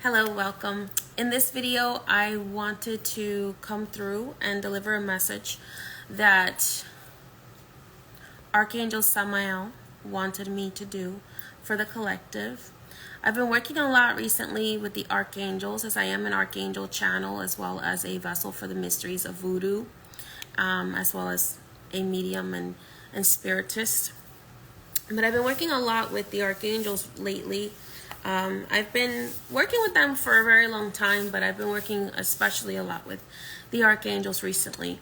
Hello, welcome. In this video, I wanted to come through and deliver a message that Archangel Samael wanted me to do for the collective. I've been working a lot recently with the archangels, as I am an archangel channel as well as a vessel for the mysteries of voodoo, as well as a medium and spiritist. But I've been working a lot with the archangels lately. I've been working with them for a very long time, but I've been working especially a lot with the archangels recently.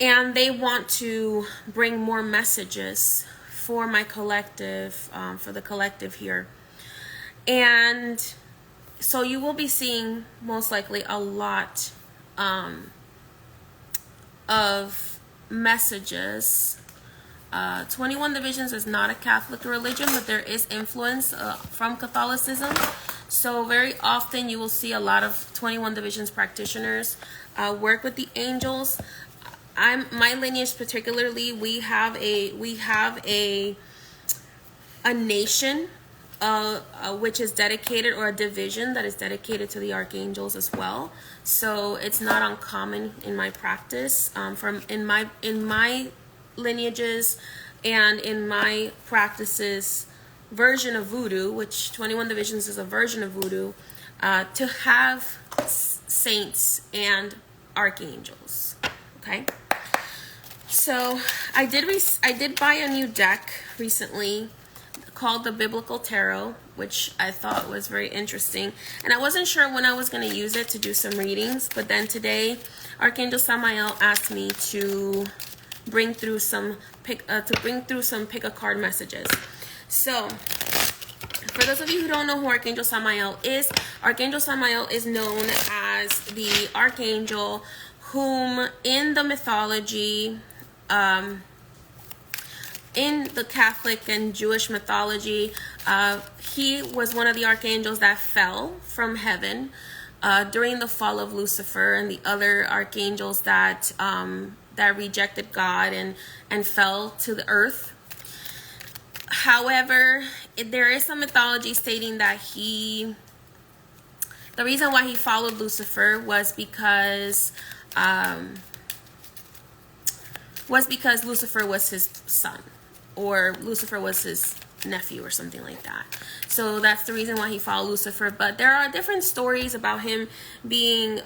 And they want to bring more messages for my collective, for the collective here. And so you will be seeing most likely a lot of messages. 21 Divisions is not a Catholic religion, but there is influence from Catholicism. So very often you will see a lot of 21 Divisions practitioners work with the angels. My lineage particularly, we have a nation which is dedicated, or a division that is dedicated to the archangels as well. So it's not uncommon in my practice, in my lineages and in my practices version of voodoo, which 21 Divisions is a version of voodoo, to have saints and archangels. Okay, so I did buy a new deck recently called the Biblical Tarot, which I thought was very interesting, and I wasn't sure when I was going to use it to do some readings, but then today Archangel Samael asked me to bring through some pick a card messages. So for those of you who don't know who Archangel Samael is known as the archangel whom in the mythology, in the Catholic and Jewish mythology, he was one of the archangels that fell from heaven during the fall of Lucifer and the other archangels that rejected God and fell to the earth. However, there is some mythology stating that the reason why he followed Lucifer was because Lucifer was his son, or Lucifer was his nephew or something like that. So that's the reason why he followed Lucifer. But there are different stories about him being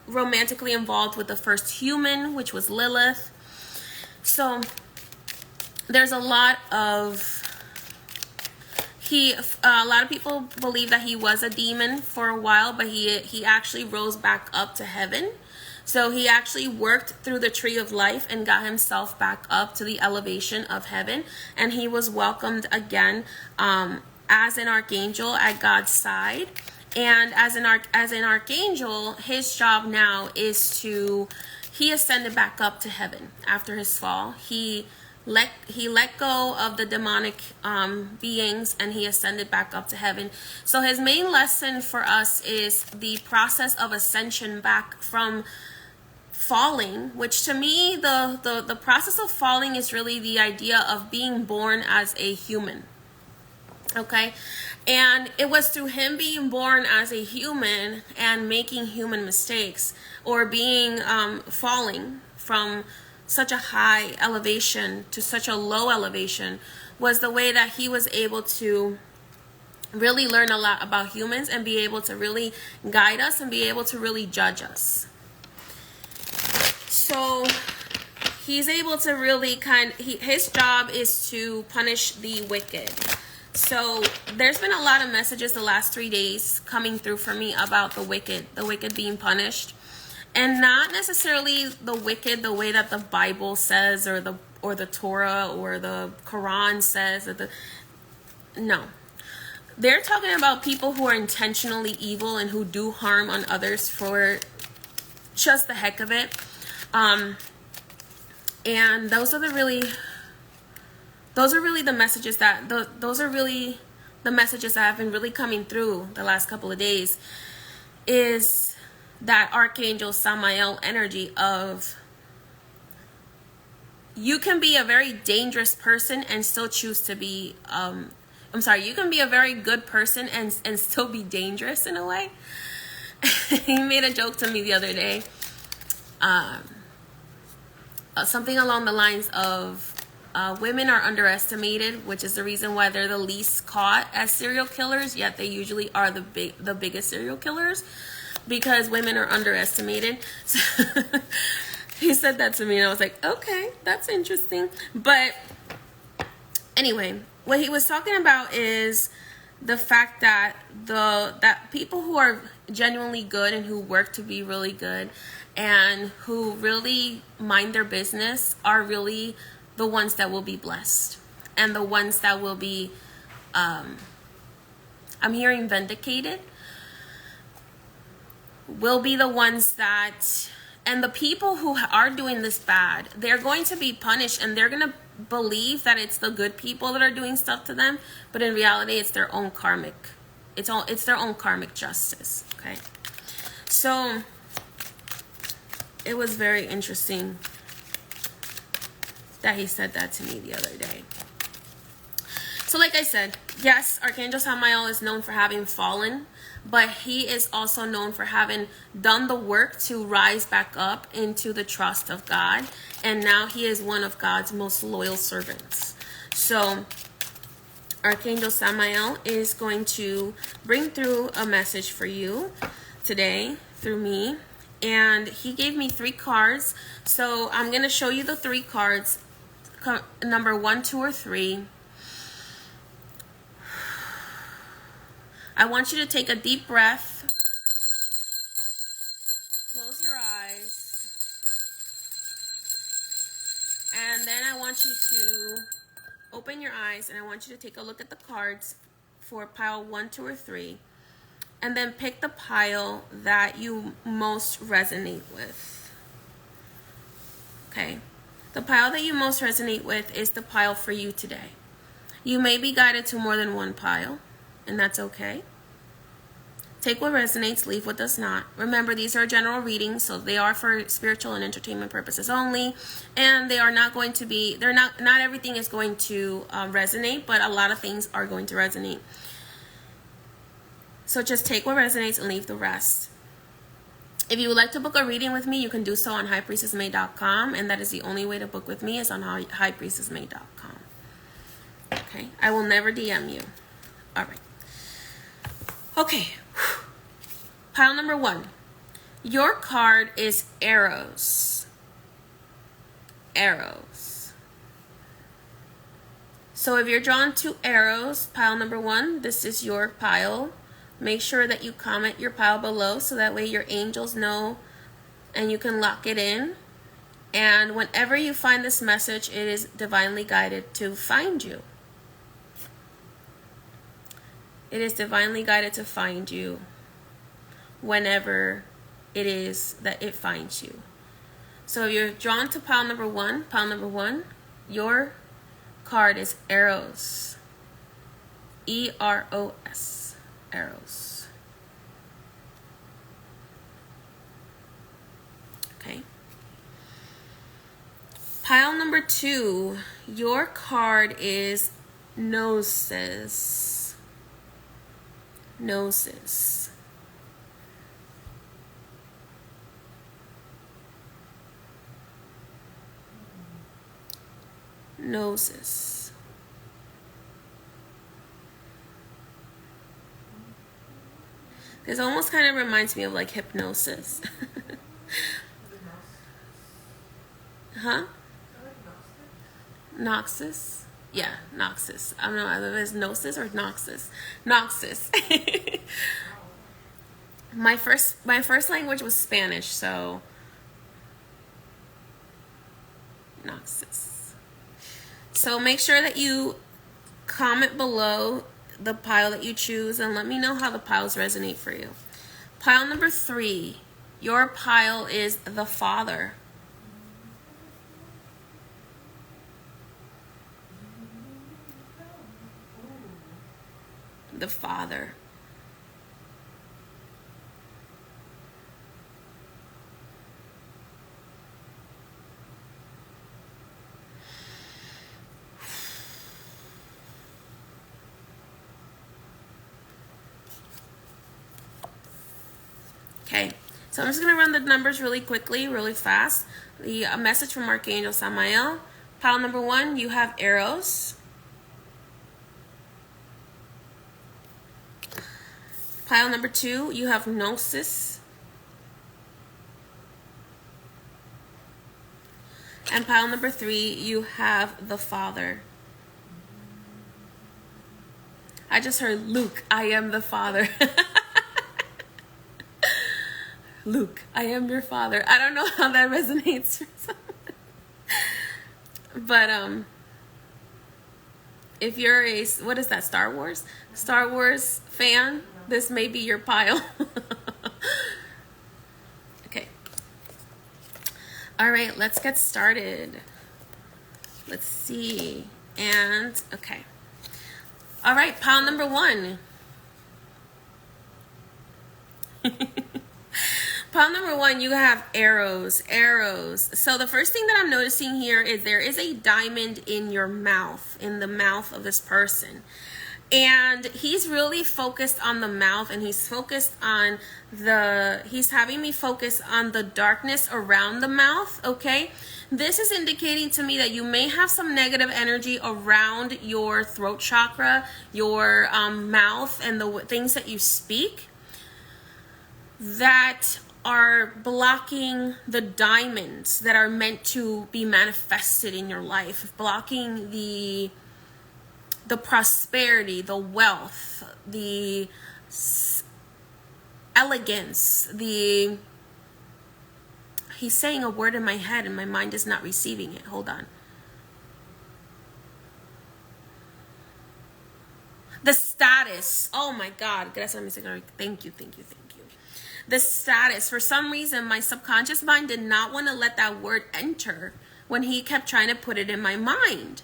romantically involved with the first human, which was Lilith. So there's a lot of people believe that he was a demon for a while, but he actually rose back up to heaven. So he actually worked through the tree of life and got himself back up to the elevation of heaven, and he was welcomed again as an archangel at God's side. And as an archangel, his job now is he ascended back up to heaven after his fall. He let go of the demonic beings, and he ascended back up to heaven. So his main lesson for us is the process of ascension back from falling, which to me, the process of falling is really the idea of being born as a human. Okay, and it was through him being born as a human and making human mistakes, or being falling from such a high elevation to such a low elevation, was the way that he was able to really learn a lot about humans and be able to really guide us and be able to really judge us. So he's able to really his job is to punish the wicked. So there's been a lot of messages the last 3 days coming through for me about the wicked being punished, and not necessarily the wicked the way that the Bible says, or the Torah or the Quran says. No, they're talking about people who are intentionally evil and who do harm on others for just the heck of it. And those are really the messages that have been really coming through the last couple of days, is that Archangel Samael energy of you can be a very dangerous person and still choose to be I'm sorry, you can be a very good person and still be dangerous in a way. He made a joke to me the other day. Something along the lines of women are underestimated, which is the reason why they're the least caught as serial killers, yet they usually are the biggest serial killers, because women are underestimated. So he said that to me and I was like, okay, that's interesting. But anyway, what he was talking about is the fact that that people who are genuinely good and who work to be really good and who really mind their business are really the ones that will be blessed, and the ones that will be I'm hearing vindicated, will be the ones that, and the people who are doing this bad, they're going to be punished, and they're going to believe that it's the good people that are doing stuff to them, but in reality it's their own karmic, it's their own karmic justice. Okay, so it was very interesting that he said that to me the other day. So like I said, yes, Archangel Samael is known for having fallen, but he is also known for having done the work to rise back up into the trust of God. And now he is one of God's most loyal servants. So Archangel Samael is going to bring through a message for you today through me. And he gave me 3 cards. So I'm going to show you the 3 cards, number 1, 2, or 3. I want you to take a deep breath. Close your eyes. And then I want you to open your eyes, and I want you to take a look at the cards for pile 1, 2, or 3. And then pick the pile that you most resonate with. Okay. The pile that you most resonate with is the pile for you today. You may be guided to more than one pile, and that's okay. Take what resonates, leave what does not. Remember, these are general readings, so they are for spiritual and entertainment purposes only, and they are not going to be, not everything is going to resonate, but a lot of things are going to resonate. So just take what resonates and leave the rest. If you would like to book a reading with me, you can do so on highpriestessmay.com, and that is the only way to book with me, is on highpriestessmay.com. Okay, I will never DM you. All right. Okay. Pile number 1. Your card is arrows. Arrows. So if you're drawn to arrows, pile number 1, this is your pile. Make sure that you comment your pile below so that way your angels know and you can lock it in. And whenever you find this message, it is divinely guided to find you. It is divinely guided to find you whenever it is that it finds you. So if you're drawn to pile number 1, your card is arrows. E-R-O-S. Arrows. Okay. Pile number 2, your card is Nosis. Nosis. Nosis. This almost kind of reminds me of like hypnosis. Huh? Noxus? Yeah, Noxus. I don't know whether it's Nosis or Noxus. Noxus. My first language was Spanish, so Noxus. So make sure that you comment below the pile that you choose and let me know how the piles resonate for you. Pile number 3, your pile is the Father. The Father. Okay, so I'm just going to run the numbers really quickly, really fast. A message from Archangel Samael. Pile number 1, you have Eros. Pile number 2, you have Nosis. And pile number 3, you have the Father. I just heard, Luke, I am the Father. Luke, I am your father. I don't know how that resonates for someone. But if you're a, what is that, Star Wars fan, this may be your pile. Okay. All right, let's get started. Let's see. And okay. All right, pile number 1. Pile number 1, you have arrows. So the first thing that I'm noticing here is there is a diamond in your mouth, in the mouth of this person. And he's really focused on the mouth, and he's focused on he's having me focus on the darkness around the mouth, okay? This is indicating to me that you may have some negative energy around your throat chakra, your mouth, and the things that you speak that are blocking the diamonds that are meant to be manifested in your life, blocking the prosperity, the wealth, the elegance, he's saying a word in my head and my mind is not receiving it. Hold on. The status. Oh my God. Thank you. The status. For some reason, my subconscious mind did not want to let that word enter when he kept trying to put it in my mind.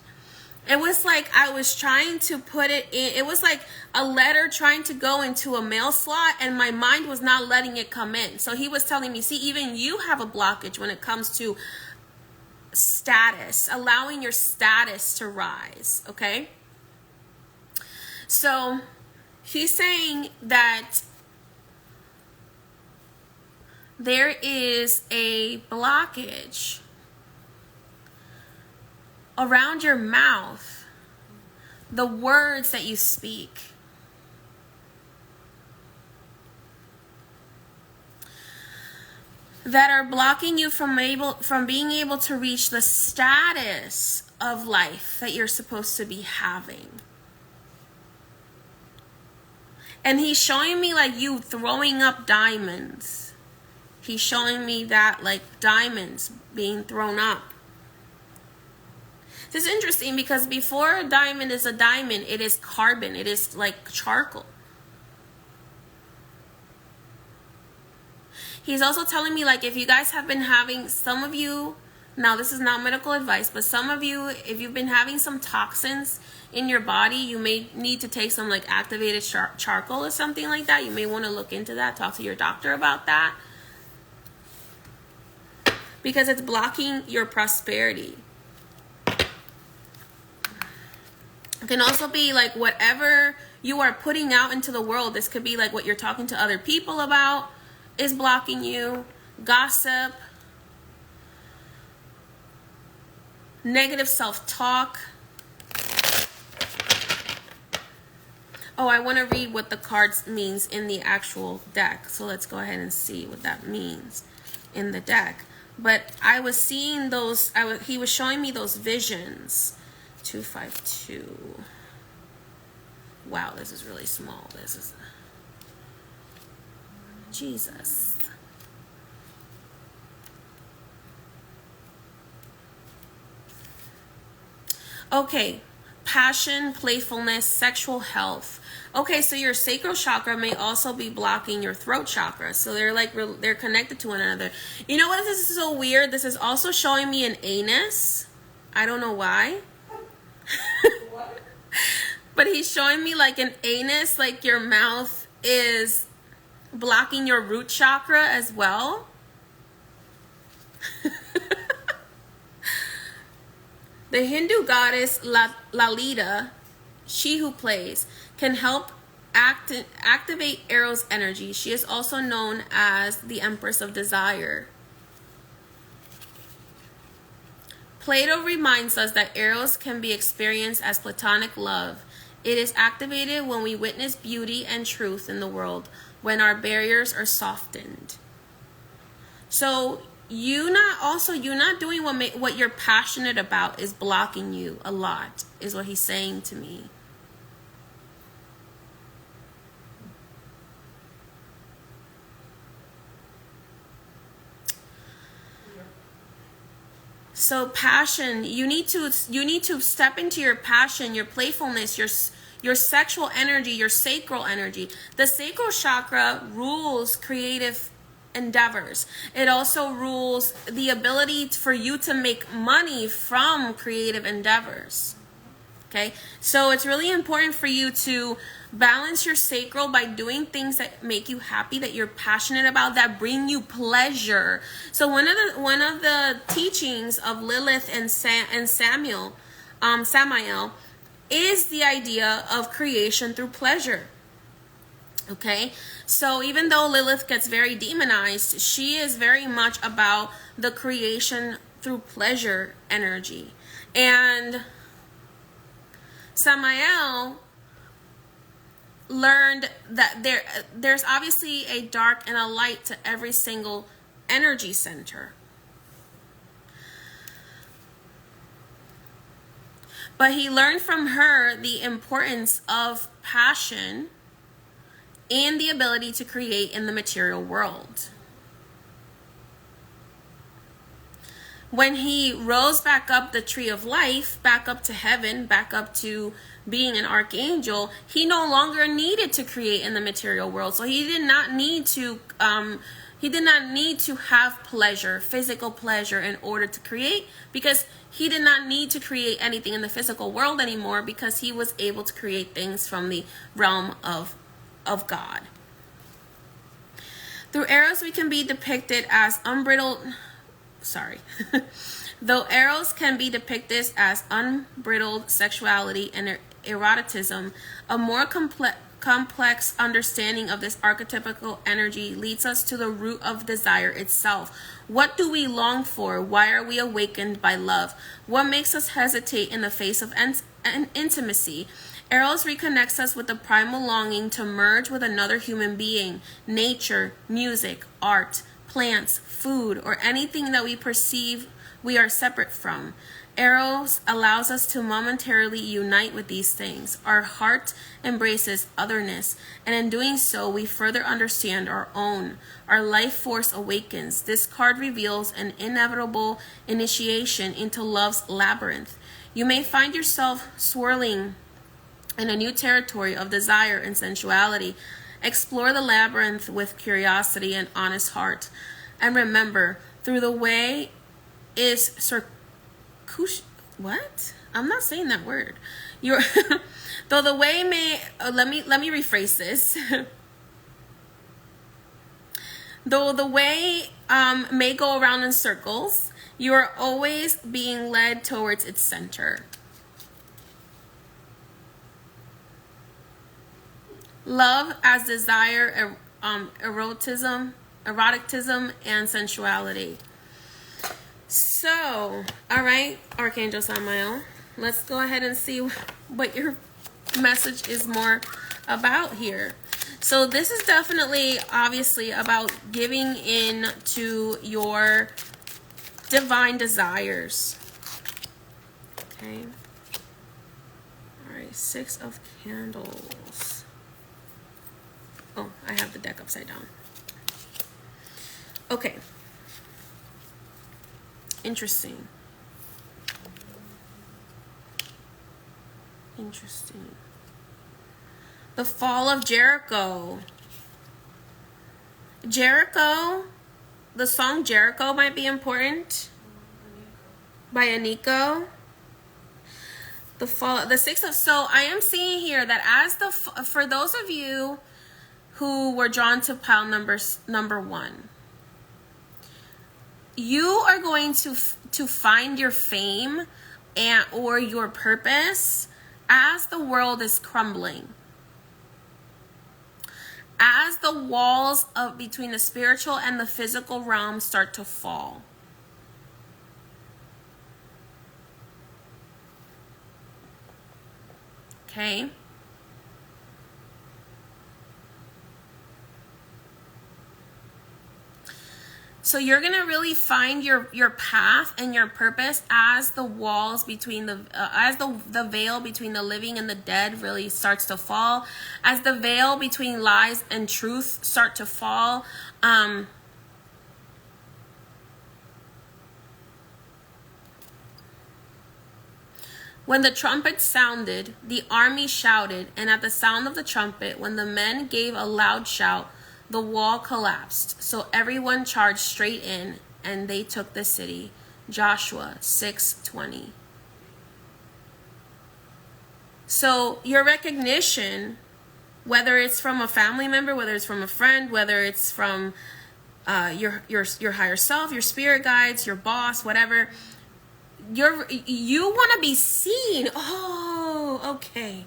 It was like I was trying to put it in. It was like a letter trying to go into a mail slot, and my mind was not letting it come in. So he was telling me, see, even you have a blockage when it comes to status, allowing your status to rise, okay? So he's saying that there is a blockage around your mouth, the words that you speak. That are blocking you from being able to reach the status of life that you're supposed to be having. And he's showing me like you throwing up diamonds. He's showing me that like diamonds being thrown up. This is interesting because before a diamond is a diamond, it is carbon. It is like charcoal. He's also telling me like if you guys have been having, some of you, now this is not medical advice, but some of you, if you've been having some toxins in your body, you may need to take some like activated charcoal or something like that. You may want to look into that, talk to your doctor about that. Because it's blocking your prosperity. It can also be like whatever you are putting out into the world. This could be like what you're talking to other people about is blocking you. Gossip. Negative self-talk. Oh, I want to read what the cards means in the actual deck. So let's go ahead and see what that means in the deck. But I was seeing those, he was showing me those visions. 252. Wow, this is really small. This is Jesus. Okay, passion, playfulness, sexual health. Okay, so your sacral chakra may also be blocking your throat chakra. So they're connected to one another. You know what? This is so weird. This is also showing me an anus. I don't know why. What? But he's showing me like an anus, like your mouth is blocking your root chakra as well. The Hindu goddess Lalita, she who plays, can help activate Eros energy. She is also known as the Empress of Desire. Plato reminds us that Eros can be experienced as platonic love. It is activated when we witness beauty and truth in the world, when our barriers are softened. So you're not doing what you're passionate about is blocking you a lot, is what he's saying to me. So passion, you need to step into your passion, your playfulness, your sexual energy, your sacral energy. The sacral chakra rules creative endeavors. It also rules the ability for you to make money from creative endeavors. Okay? So it's really important for you to balance your sacral by doing things that make you happy, that you're passionate about, that bring you pleasure. So one of the teachings of Lilith and Samael is the idea of creation through pleasure. Okay, so even though Lilith gets very demonized, she is very much about the creation through pleasure energy. And Samael learned that there's obviously a dark and a light to every single energy center. But he learned from her the importance of passion and the ability to create in the material world. When he rose back up the tree of life, back up to heaven, back up to being an archangel, he no longer needed to create in the material world. So he did not need to have pleasure, physical pleasure, in order to create, because he did not need to create anything in the physical world anymore, because he was able to create things from the realm of God. Through Eros, we can be depicted as Though Eros can be depicted as unbridled sexuality and eroticism, a more complex understanding of this archetypical energy leads us to the root of desire itself. What do we long for? Why are we awakened by love? What makes us hesitate in the face of intimacy? Eros reconnects us with the primal longing to merge with another human being, nature, music, art, plants, food, or anything that we perceive we are separate from. Eros allows us to momentarily unite with these things. Our heart embraces otherness, and in doing so, we further understand our own. Our life force awakens. This card reveals an inevitable initiation into love's labyrinth. You may find yourself swirling in a new territory of desire and sensuality. Explore the labyrinth with curiosity and honest heart. And remember, through the way is what? I'm not saying that word. Though the way may let me rephrase this. Though the way may go around in circles, you are always being led towards its center. Love as desire, eroticism, and sensuality. So, all right, Archangel Samael, let's go ahead and see what your message is more about here. So this is definitely, obviously, about giving in to your divine desires. Okay. All right, 6 of Candles. Oh, I have the deck upside down. Okay. Interesting. The fall of Jericho. The song Jericho might be important. By Aniko. The 6 of, so I am seeing here that for those of you who were drawn to pile number 1, you are going to find your fame or your purpose as the world is crumbling. as the walls of between the spiritual and the physical realm start to fall. Okay? So you're going to really find your path and your purpose as the walls between as the veil between the living and the dead really starts to fall, as the veil between lies and truth start to fall. When the trumpet sounded, the army shouted, and at the sound of the trumpet, when the men gave a loud shout, the wall collapsed, so everyone charged straight in, and they took the city. Joshua 6:20. So your recognition, whether it's from a family member, whether it's from a friend, whether it's from your higher self, your spirit guides, your boss, whatever, you want to be seen. Oh, okay.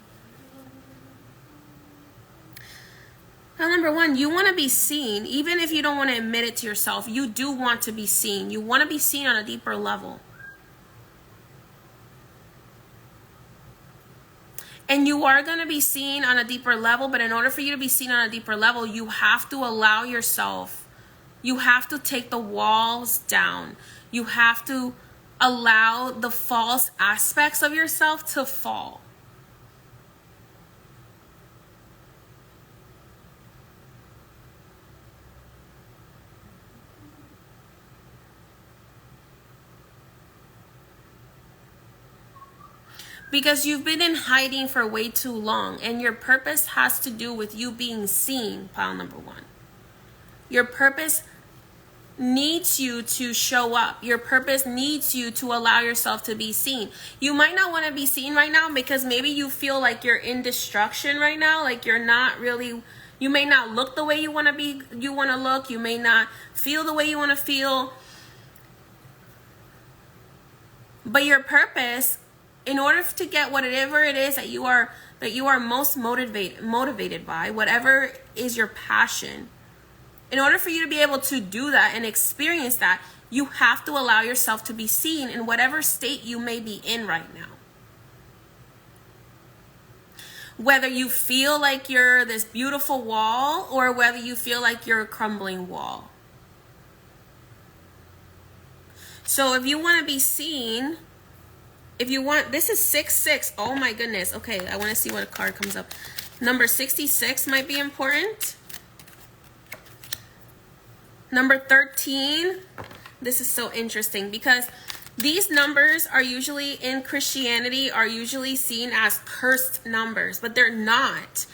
Now, number one, you want to be seen. Even if you don't want to admit it to yourself, you do want to be seen. You want to be seen on a deeper level. And you are going to be seen on a deeper level, but in order for you to be seen on a deeper level, you have to allow yourself, you have to take the walls down. You have to allow the false aspects of yourself to fall. Because you've been in hiding for way too long, and your purpose has to do with you being seen, pile number one. Your purpose needs you to show up. Your purpose needs you to allow yourself to be seen. You might not want to be seen right now because maybe you feel like you're in destruction right now, like you're not really, you may not look the way you want to look, you may not feel the way you want to feel. But your purpose, in order to get whatever it is that you are most motivated by, whatever is your passion, in order for you to be able to do that and experience that, you have to allow yourself to be seen in whatever state you may be in right now. Whether you feel like you're this beautiful wall or whether you feel like you're a crumbling wall. So if you want to be seen, this is 6-6. Oh my goodness. Okay, I want to see what a card comes up. Number 66 might be important. Number 13. This is so interesting because these numbers are usually in Christianity are usually seen as cursed numbers, but they're not.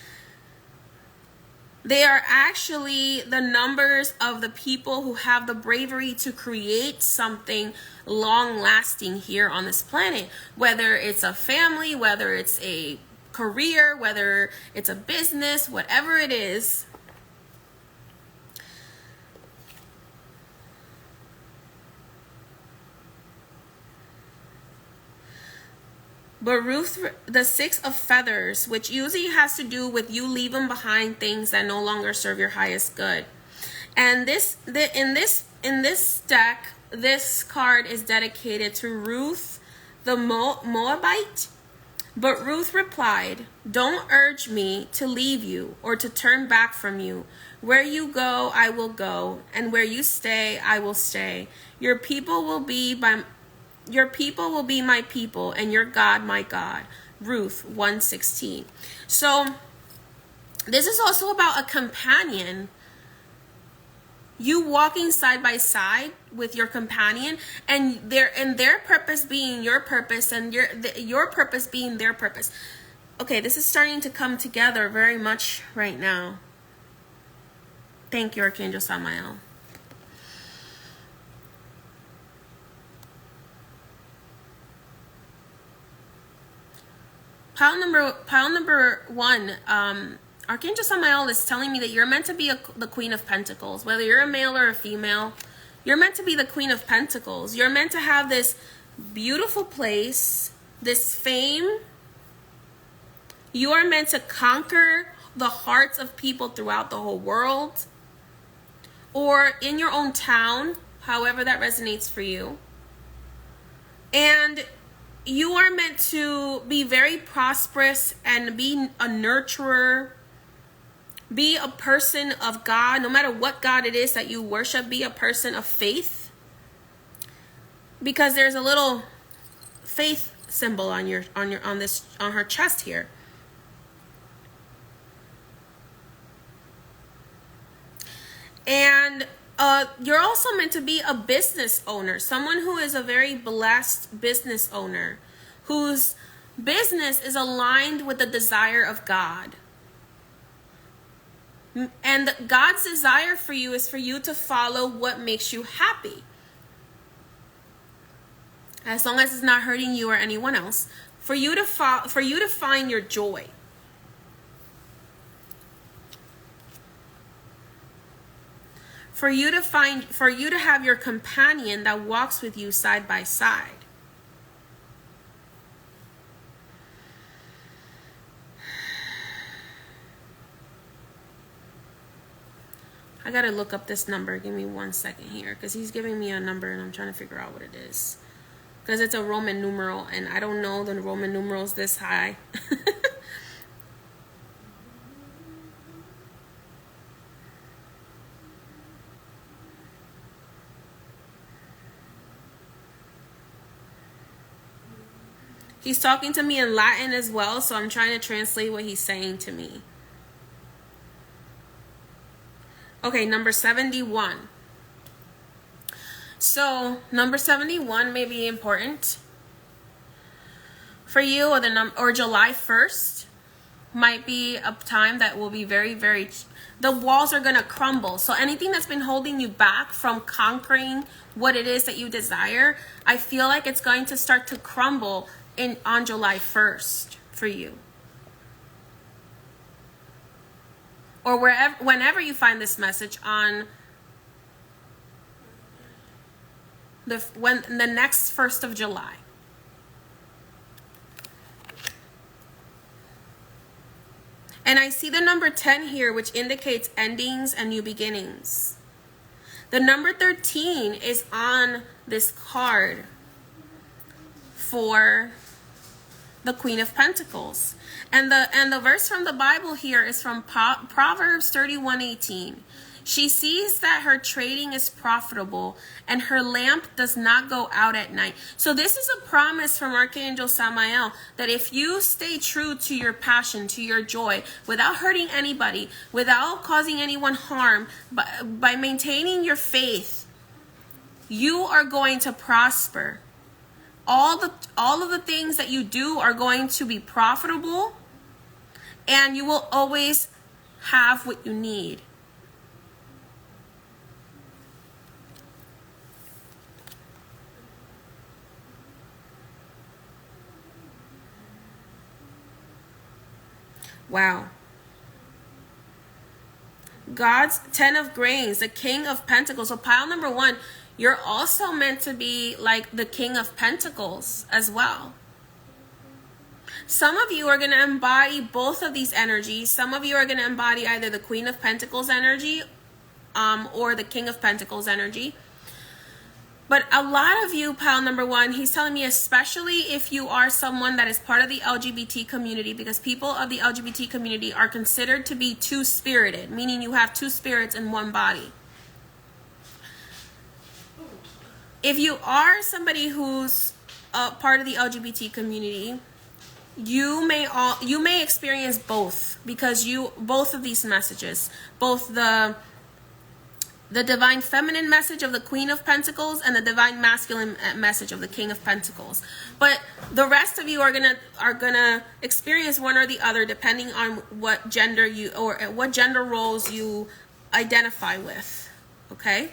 They are actually the numbers of the people who have the bravery to create something long-lasting here on this planet. Whether it's a family, whether it's a career, whether it's a business, whatever it is. But Ruth, the 6 of feathers, which usually has to do with you leaving behind things that no longer serve your highest good. And in this deck, this card is dedicated to Ruth, the Moabite. But Ruth replied, "Don't urge me to leave you or to turn back from you. Where you go, I will go, and where you stay, I will stay. Your people will be my people, and your God my God." Ruth 1:16. So this is also about a companion. You walking side by side with your companion, and their purpose being your purpose, and your purpose being their purpose. Okay, this is starting to come together very much right now. Thank you, Archangel Samael. Pile number 1, Archangel Samael is telling me that you're meant to be the Queen of Pentacles. Whether you're a male or a female, you're meant to be the Queen of Pentacles. You're meant to have this beautiful place, this fame. You are meant to conquer the hearts of people throughout the whole world, or in your own town, however that resonates for you. And you are meant to be very prosperous and be a nurturer, be a person of God, no matter what God it is that you worship, be a person of faith. Because there's a little faith symbol on her chest here. And you're also meant to be a business owner, someone who is a very blessed business owner, whose business is aligned with the desire of God. And God's desire for you is for you to follow what makes you happy. As long as it's not hurting you or anyone else, for you to find your joy. For you to have your companion that walks with you side by side. I gotta look up this number. Give me 1 second here, because he's giving me a number and I'm trying to figure out what it is. Because it's a Roman numeral and I don't know the Roman numerals this high. He's talking to me in Latin as well, so I'm trying to translate what he's saying to me. Okay, number 71. So, number 71 may be important for you, or July 1st might be a time that will be very, very, the walls are going to crumble. So anything that's been holding you back from conquering what it is that you desire, I feel like it's going to start to crumble on July 1st for you. Or whenever you find this message on the next 1st of July. And I see the number 10 here, which indicates endings and new beginnings. The number 13 is on this card for the Queen of Pentacles. And the verse from the Bible here is from Proverbs 31:18. She sees that her trading is profitable and her lamp does not go out at night. So this is a promise from Archangel Samael that if you stay true to your passion, to your joy, without hurting anybody, without causing anyone harm, by maintaining your faith, you are going to prosper. All of the things that you do are going to be profitable, and you will always have what you need. Wow. God's 10 of grains, the King of Pentacles. So pile number 1, you're also meant to be like the King of Pentacles as well. Some of you are going to embody both of these energies. Some of you are going to embody either the Queen of Pentacles energy or the King of Pentacles energy. But a lot of you, pile number 1, he's telling me, especially if you are someone that is part of the LGBT community, because people of the LGBT community are considered to be two-spirited, meaning you have two spirits in one body. If you are somebody who's part of the LGBT community, you may experience both, because both of these messages, both the divine feminine message of the Queen of Pentacles and the divine masculine message of the King of Pentacles. But the rest of you are gonna experience one or the other, depending on what gender what gender roles you identify with. Okay?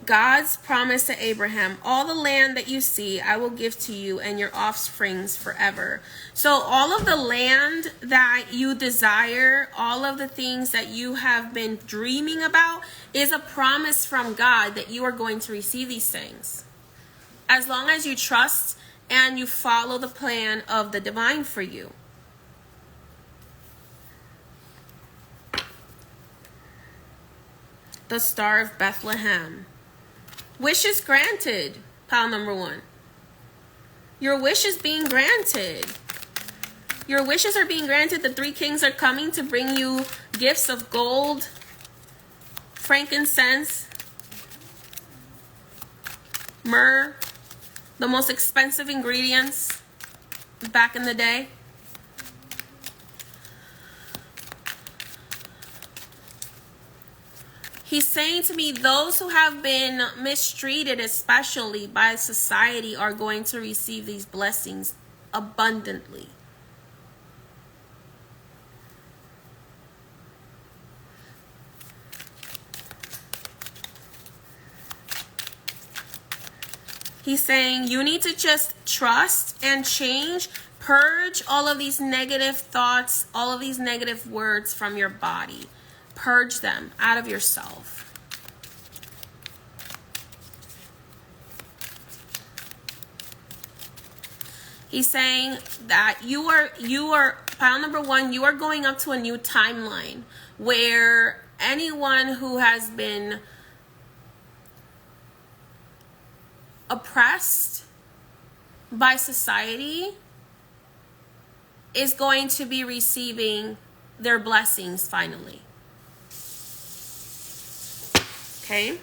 God's promise to Abraham, all the land that you see, I will give to you and your offsprings forever. So all of the land that you desire, all of the things that you have been dreaming about, is a promise from God that you are going to receive these things. As long as you trust and you follow the plan of the divine for you. The Star of Bethlehem. Wishes granted, pile number 1. Your wish is being granted. Your wishes are being granted. The 3 kings are coming to bring you gifts of gold, frankincense, myrrh, the most expensive ingredients back in the day. He's saying to me, those who have been mistreated, especially by society, are going to receive these blessings abundantly. He's saying you need to just trust and change, purge all of these negative thoughts, all of these negative words from your body. Purge them out of yourself. He's saying that you are pile number 1, you are going up to a new timeline where anyone who has been oppressed by society is going to be receiving their blessings finally. Okay?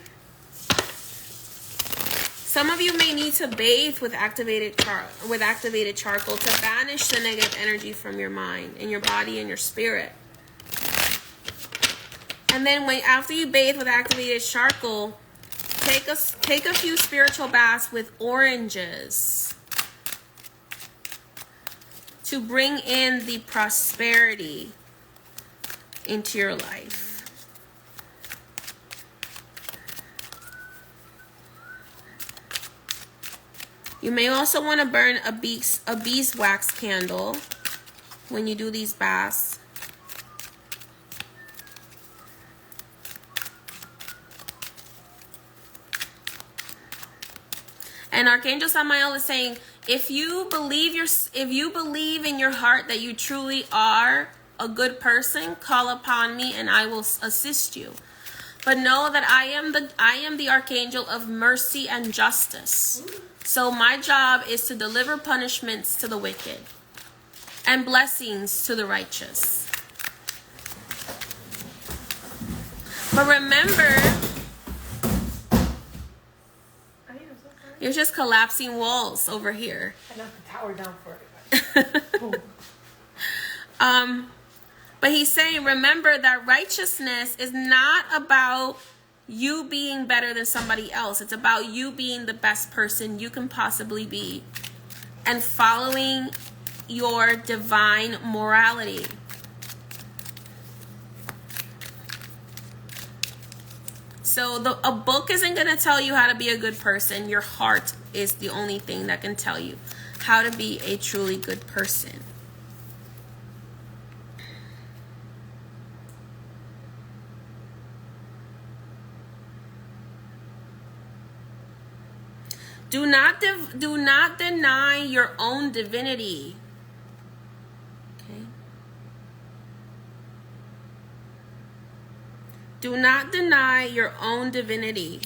Some of you may need to bathe with activated charcoal to banish the negative energy from your mind and your body and your spirit. And then after you bathe with activated charcoal, take a few spiritual baths with oranges to bring in the prosperity into your life. You may also want to burn a beeswax candle when you do these baths. And Archangel Samael is saying, if you believe in your heart that you truly are a good person, call upon me and I will assist you. But know that I am the Archangel of mercy and justice. So my job is to deliver punishments to the wicked and blessings to the righteous. But remember, you're just collapsing walls over here. I knocked the tower down for everybody. But he's saying, remember that righteousness is not about you being better than somebody else. It's about you being the best person you can possibly be and following your divine morality. So a book isn't going to tell you how to be a good person. Your heart is the only thing that can tell you how to be a truly good person. Do not deny your own divinity. Okay? Do not deny your own divinity.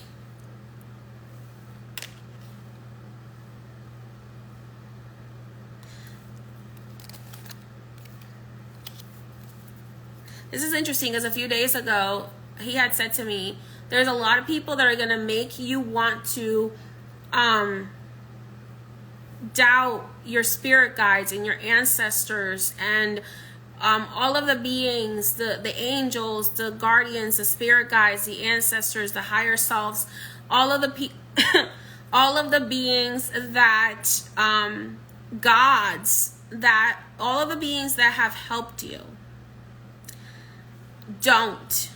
This is interesting because a few days ago, he had said to me, there's a lot of people that are going to make you want to doubt your spirit guides and your ancestors and all of the beings, the angels, the guardians, the spirit guides, the ancestors, the higher selves, all of the all of the beings that gods, that all of the beings that have helped you. Don't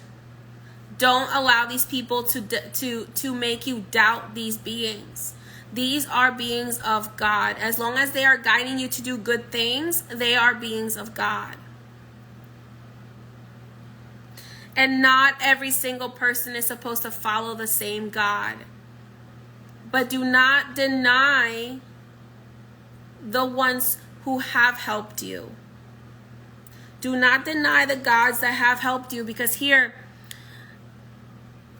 allow these people to make you doubt these beings. These are beings of God. As long as they are guiding you to do good things, they are beings of God. And not every single person is supposed to follow the same God. But do not deny the ones who have helped you. Do not deny the gods that have helped you, because here,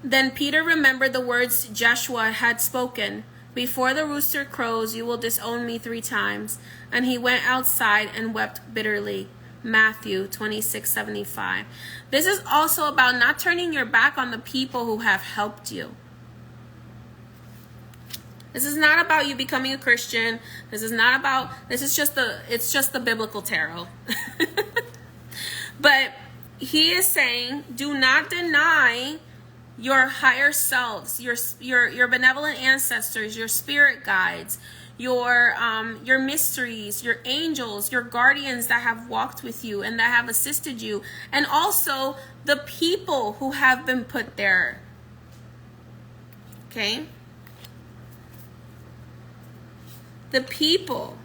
then Peter remembered the words Joshua had spoken. Before the rooster crows, you will disown me 3 times. And he went outside and wept bitterly. Matthew 26:75. This is also about not turning your back on the people who have helped you. This is not about you becoming a Christian. It's just the biblical tarot. But he is saying, do not deny your higher selves, your benevolent ancestors, your spirit guides, your mysteries, your angels, your guardians that have walked with you and that have assisted you, and also the people who have been put there. Okay? The people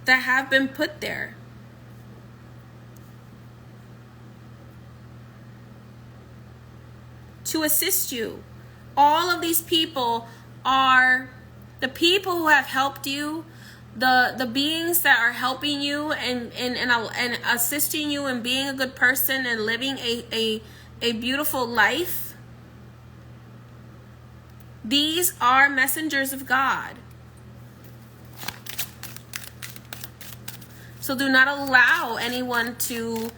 that have been put there. To assist you. All of these people are the people who have helped you, the beings that are helping you and assisting you in being a good person and living a beautiful life. These are messengers of God. So do not allow anyone to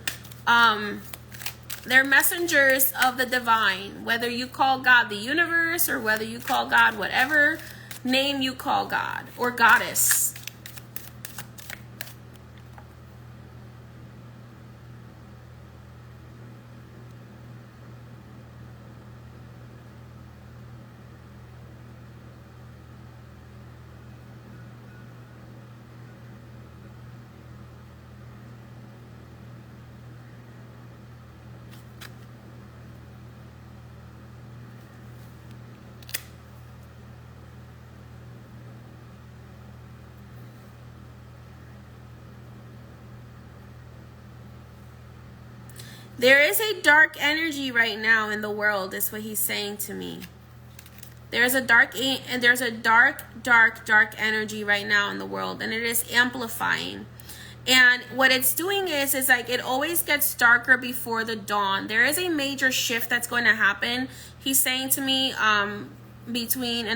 they're messengers of the divine, whether you call God the universe or whether you call God whatever name you call God or goddess. There is a dark energy right now in the world, is what he's saying to me. There's a dark energy right now in the world, and it is amplifying. And what it's doing is like it always gets darker before the dawn. There is a major shift that's going to happen. He's saying to me, and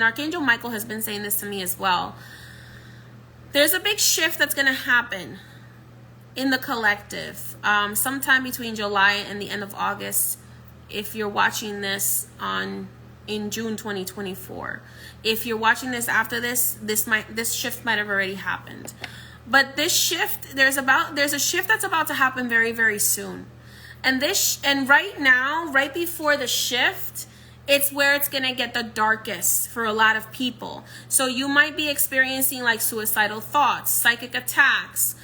Archangel Michael has been saying this to me as well. There's a big shift that's going to happen in the collective, sometime between July and the end of August. If you're watching this in June 2024, if you're watching this after this shift might have already happened. But this shift, there's a shift that's about to happen very, very soon. And right now, right before the shift, it's where it's going to get the darkest for a lot of people. So you might be experiencing like suicidal thoughts, psychic attacks,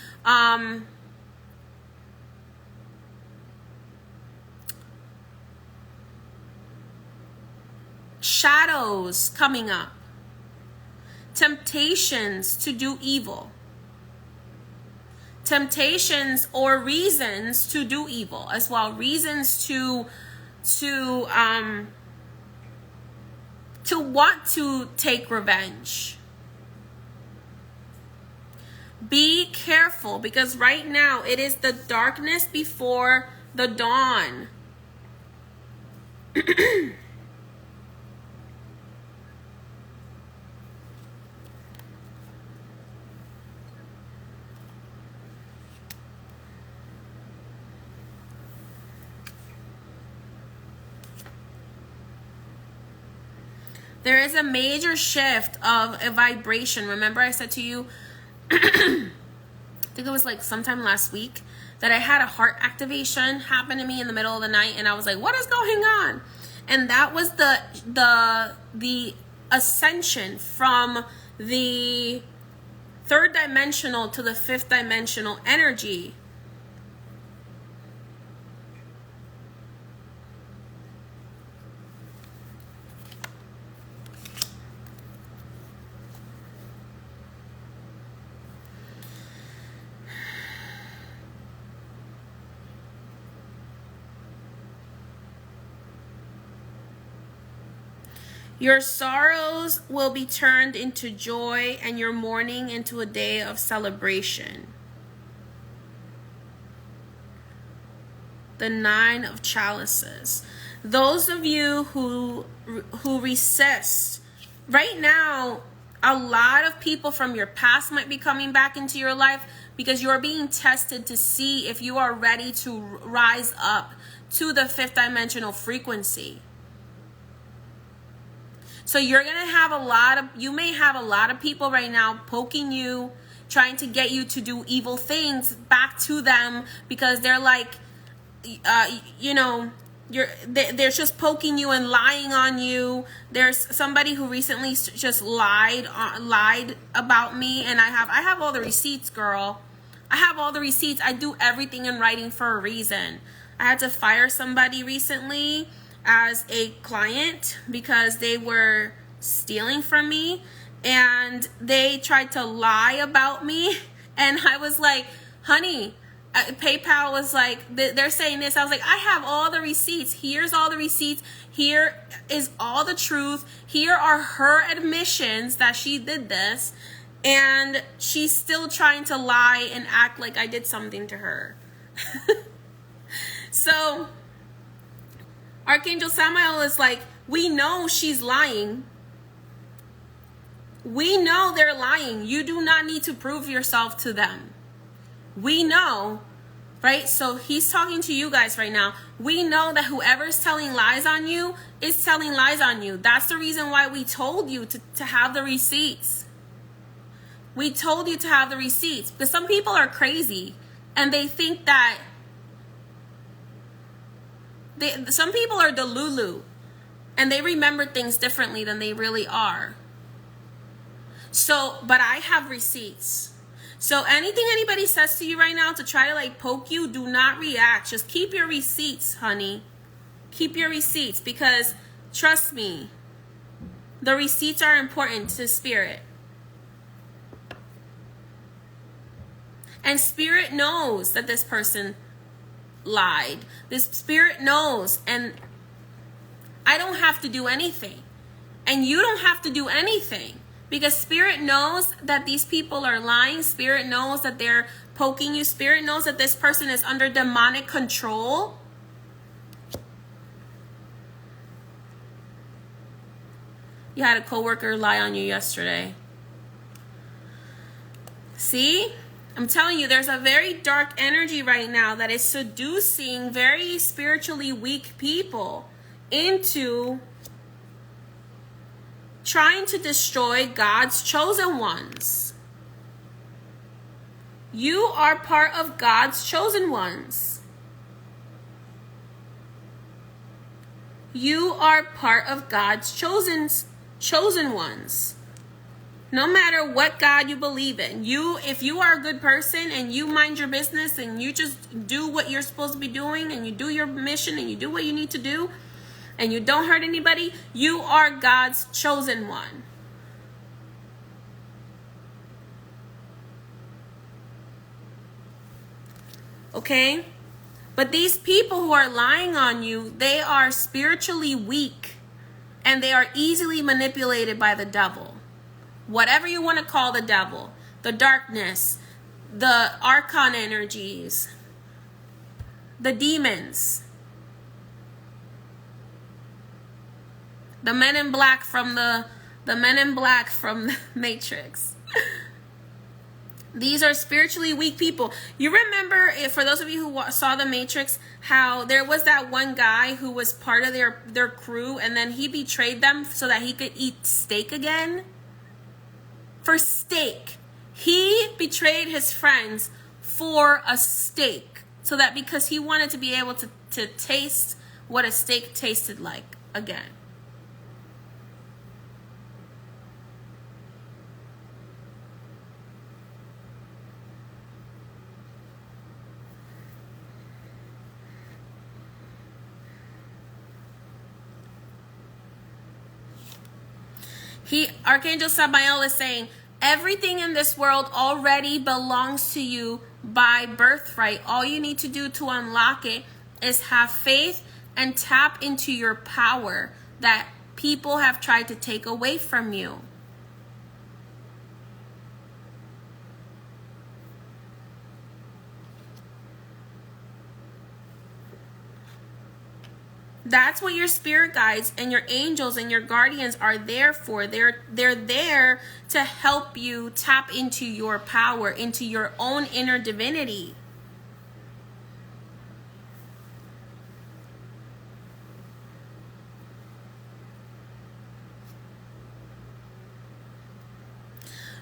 shadows coming up, temptations to do evil, temptations or reasons to do evil as well, reasons to want to take revenge. Be careful, because right now it is the darkness before the dawn. There is a major shift of a vibration. Remember I said to you, I think it was like sometime last week, that I had a heart activation happen to me in the middle of the night, and I was like, what is going on? And that was the ascension from the 3rd dimensional to the 5th dimensional energy. Your sorrows will be turned into joy and your mourning into a day of celebration. The 9 of chalices. Those of you who resist, right now, a lot of people from your past might be coming back into your life because you're being tested to see if you are ready to rise up to the 5th dimensional frequency. So you're going to have you may have a lot of people right now poking you, trying to get you to do evil things back to them because they're like, they're just poking you and lying on you. There's somebody who recently just lied about me, and I have all the receipts, girl. I have all the receipts. I do everything in writing for a reason. I had to fire somebody recently as a client because they were stealing from me, and they tried to lie about me, and I was like, honey, PayPal was like, they're saying this. I was like, I have all the receipts. Here's all the receipts. Here is all the truth. Here are her admissions that she did this. And she's still trying to lie and act like I did something to her. So Archangel Samael is like, we know she's lying. We know they're lying. You do not need to prove yourself to them. We know, right? So he's talking to you guys right now. We know that whoever's telling lies on you is telling lies on you. That's the reason why we told you to have the receipts. We told you to have the receipts because some people are crazy and they think that some people are delulu and they remember things differently than they really are. So, but I have receipts. So anything anybody says to you right now to try to like poke you, do not react. Just keep your receipts, honey. Keep your receipts because trust me, the receipts are important to spirit. And spirit knows that this person lied. This spirit knows, and I don't have to do anything. And you don't have to do anything. Because spirit knows that these people are lying. Spirit knows that they're poking you. Spirit knows that this person is under demonic control. You had a coworker lie on you yesterday. See? I'm telling you, there's a very dark energy right now that is seducing very spiritually weak people into trying to destroy God's chosen ones. You are part of God's chosen ones. You are part of God's chosen ones. No matter what God you believe in, if you are a good person and you mind your business and you just do what you're supposed to be doing and you do your mission and you do what you need to do, and you don't hurt anybody, you are God's chosen one. Okay? But these people who are lying on you, they are spiritually weak and they are easily manipulated by the devil. Whatever you want to call the devil, the darkness, the archon energies, the demons. The men in black from the Matrix. These are spiritually weak people. You remember, for those of you who saw the Matrix, how there was that one guy who was part of their crew, and then he betrayed them so that he could eat steak again? For steak. He betrayed his friends for a steak, so that because he wanted to be able to taste what a steak tasted like again. Archangel Samael is saying, everything in this world already belongs to you by birthright. All you need to do to unlock it is have faith and tap into your power that people have tried to take away from you. That's what your spirit guides and your angels and your guardians are there for. They're there to help you tap into your power, into your own inner divinity.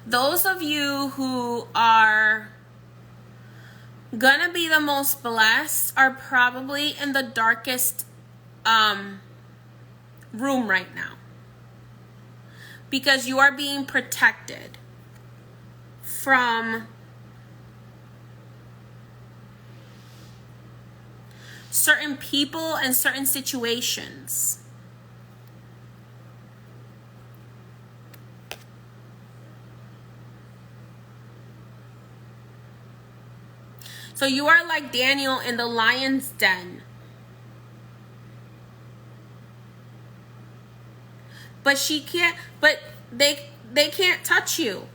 Those of you who are gonna be the most blessed are probably in the darkest room right now, because you are being protected from certain people and certain situations. So you are like Daniel in the lion's den. But they can't touch you.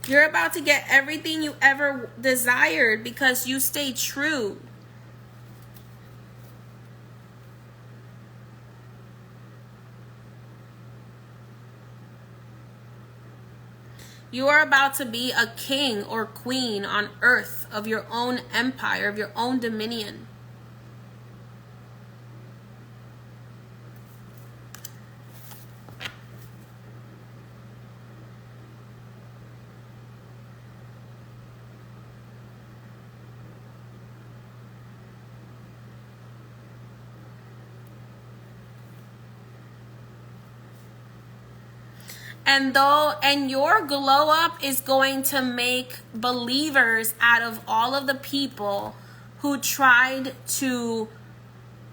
You're about to get everything you ever desired because you stay true. You are about to be a king or queen on earth of your own empire, of your own dominion. And your glow up is going to make believers out of all of the people who tried to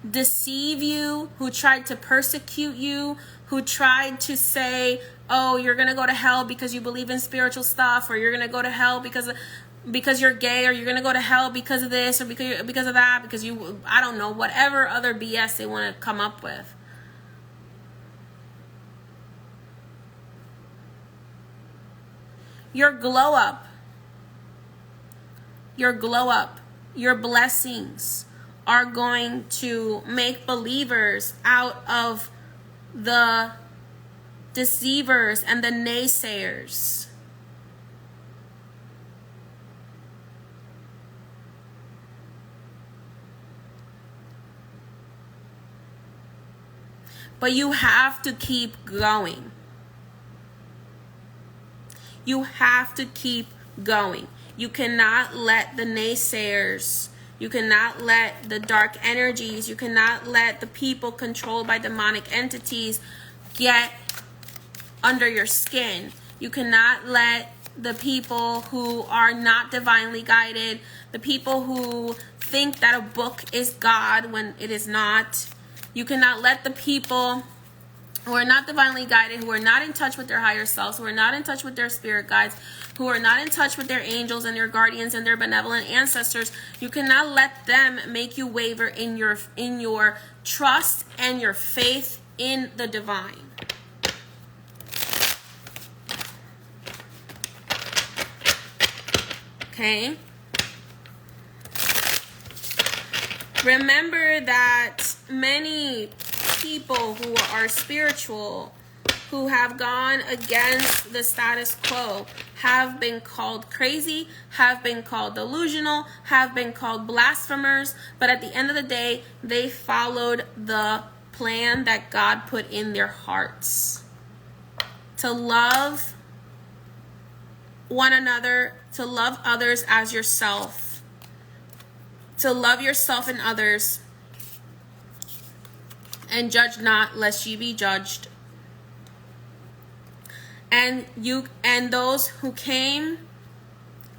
deceive you, who tried to persecute you, who tried to say, oh, you're going to go to hell because you believe in spiritual stuff, or you're going to go to hell because you're gay, or you're going to go to hell because of this, or because of that, because you, I don't know, whatever other BS they want to come up with. Your glow up, your blessings are going to make believers out of the deceivers and the naysayers. But you have to keep going. You have to keep going. You cannot let the naysayers, you cannot let the dark energies, you cannot let the people controlled by demonic entities get under your skin. You cannot let the people who are not divinely guided, the people who think that a book is God when it is not. You cannot let the people who are not divinely guided, who are not in touch with their higher selves, who are not in touch with their spirit guides, who are not in touch with their angels and their guardians and their benevolent ancestors, you cannot let them make you waver in your trust and your faith in the divine. Okay? Remember that many people who are spiritual, who have gone against the status quo, have been called crazy, have been called delusional, have been called blasphemers, but at the end of the day, they followed the plan that God put in their hearts. To love one another, to love others as yourself, to love yourself and others, and judge not lest ye be judged. And those who came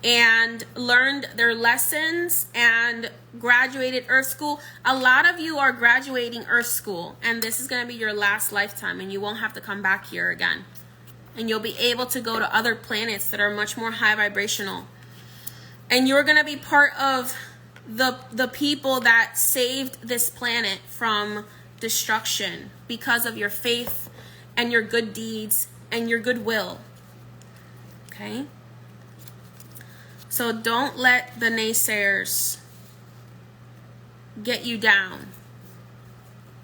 and learned their lessons and graduated Earth School. A lot of you are graduating Earth School, and this is going to be your last lifetime, and you won't have to come back here again. And you'll be able to go to other planets that are much more high vibrational. And you're going to be part of the people that saved this planet from destruction because of your faith and your good deeds and your goodwill. Okay? So don't let the naysayers get you down.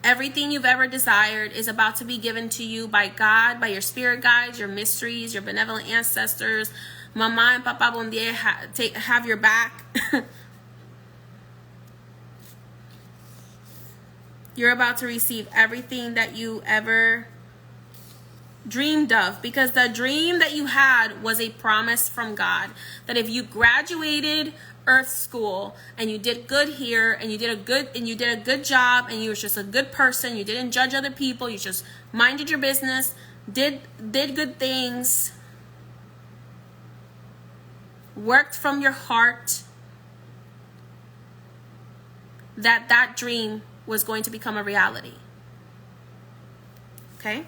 Everything you've ever desired is about to be given to you by God, by your spirit guides, your mysteries, your benevolent ancestors. Mama and Papa Bon Dieu have your back. You're about to receive everything that you ever dreamed of, because the dream that you had was a promise from God that if you graduated Earth School and you did good here and you did a good job and you were just a good person, you didn't judge other people, you just minded your business, did good things, worked from your heart, that dream was going to become a reality. Okay?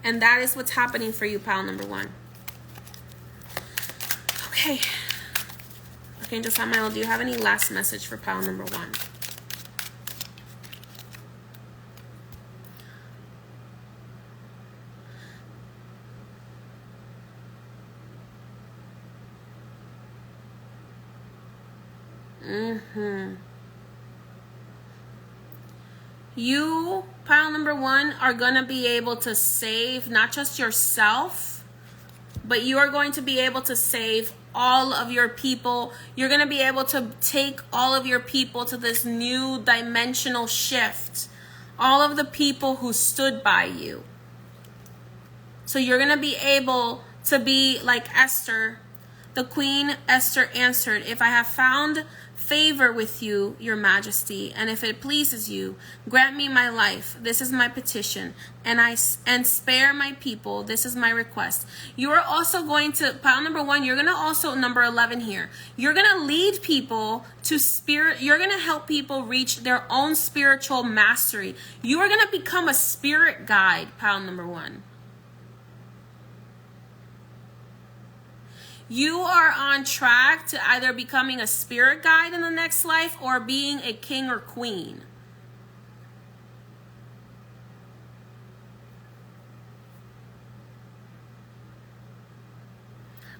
And that is what's happening for you, pile number 1. Okay. Archangel Samael, do you have any last message for pile number 1? You, pile number 1, are going to be able to save not just yourself, but you are going to be able to save all of your people. You're going to be able to take all of your people to this new dimensional shift. All of the people who stood by you. So you're going to be able to be like Esther. The Queen Esther answered, "If I have found favor with you, your majesty, and if it pleases you, grant me my life. This is my petition, and spare my people. This is my request." You are also going to, pile number 1, you're going to also, number 11 here, you're going to lead people to spirit. You're going to help people reach their own spiritual mastery. You are going to become a spirit guide, pile number 1. You are on track to either becoming a spirit guide in the next life or being a king or queen.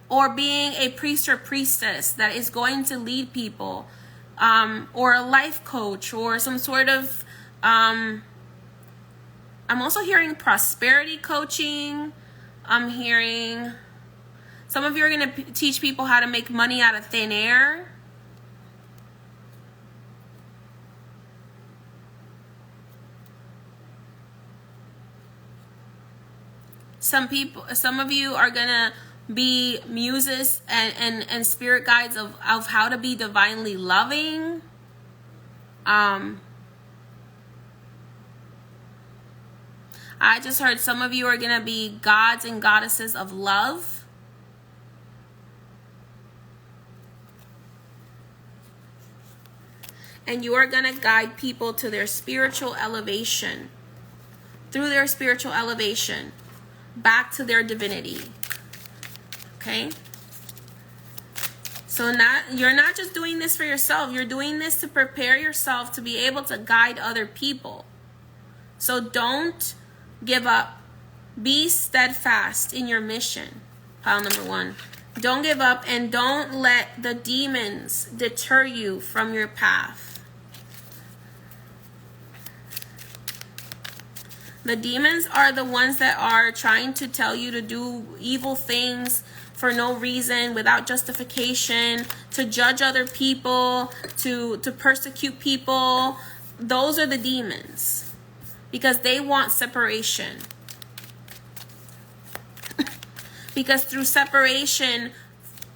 Or being a priest or priestess that is going to lead people. Or a life coach or some sort of... I'm also hearing prosperity coaching. I'm hearing... Some of you are going to teach people how to make money out of thin air. Some of you are going to be muses and spirit guides of how to be divinely loving. I just heard some of you are going to be gods and goddesses of love. And you are going to guide people to their spiritual elevation. Through their spiritual elevation. Back to their divinity. Okay? So you're not just doing this for yourself. You're doing this to prepare yourself to be able to guide other people. So don't give up. Be steadfast in your mission. Pile number 1. Don't give up and don't let the demons deter you from your path. The demons are the ones that are trying to tell you to do evil things for no reason, without justification, to judge other people, to persecute people. Those are the demons. Because they want separation. Because through separation,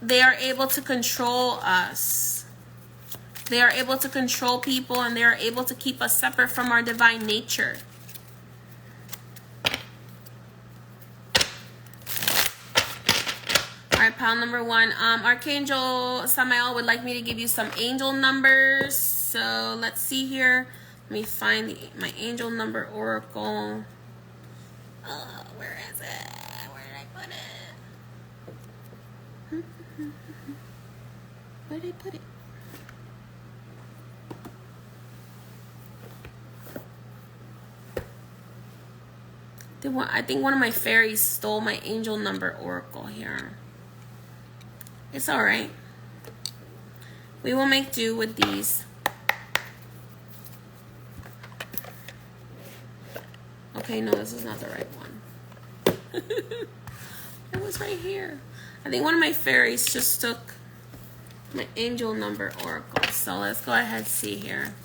they are able to control us. They are able to control people, and they are able to keep us separate from our divine nature. All right, pile number 1. Archangel Samael would like me to give you some angel numbers. So let's see here. Let me find my angel number oracle. Where is it? Where did I put it? Where did I put it? I think one of my fairies stole my angel number oracle here. It's all right. We will make do with these. Okay, no, this is not the right one. It was right here. I think one of my fairies just took my angel number oracle. So let's go ahead and see here.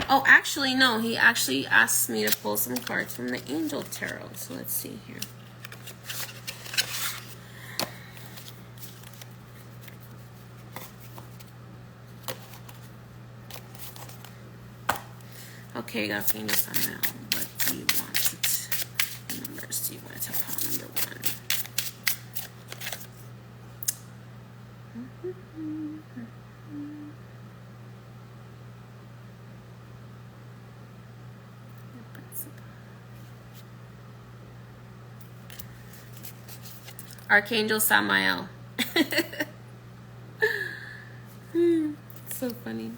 Oh, actually, no. He actually asked me to pull some cards from the angel tarot. So let's see here. Okay, Archangel Samael. What do you want? Numbers. Do you want to tell pile number one? Archangel Samael. So funny.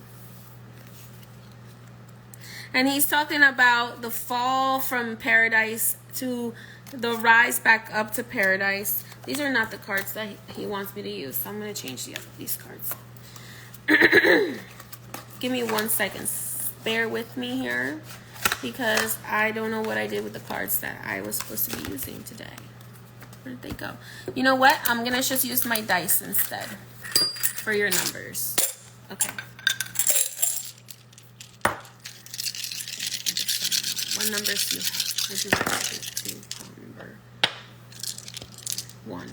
And he's talking about the fall from paradise to the rise back up to paradise. These are not the cards that he wants me to use, so I'm going to change these cards. Give me 1 second. Bear with me here, because I don't know what I did with the cards that I was supposed to be using today. Where did they go? You know what? I'm going to just use my dice instead for your numbers. Okay. What numbers do you have? This is number 1.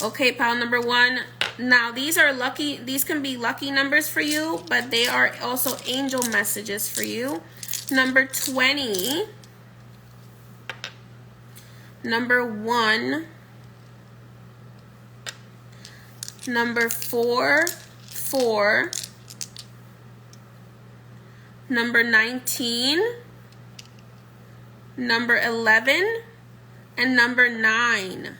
Okay, pile number 1. Now, these are lucky. These can be lucky numbers for you, but they are also angel messages for you. Number 20. Number 1. Number 4. Number 19. Number 11. And number 9.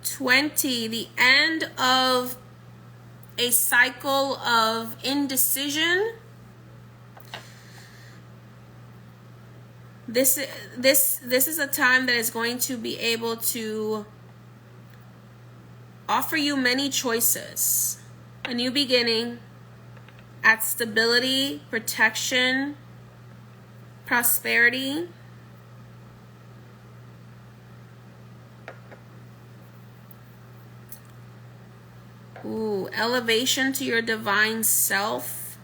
20, the end of a cycle of indecision. This is a time that is going to be able to offer you many choices. A new beginning, at stability, protection, prosperity. Ooh, elevation to your divine self,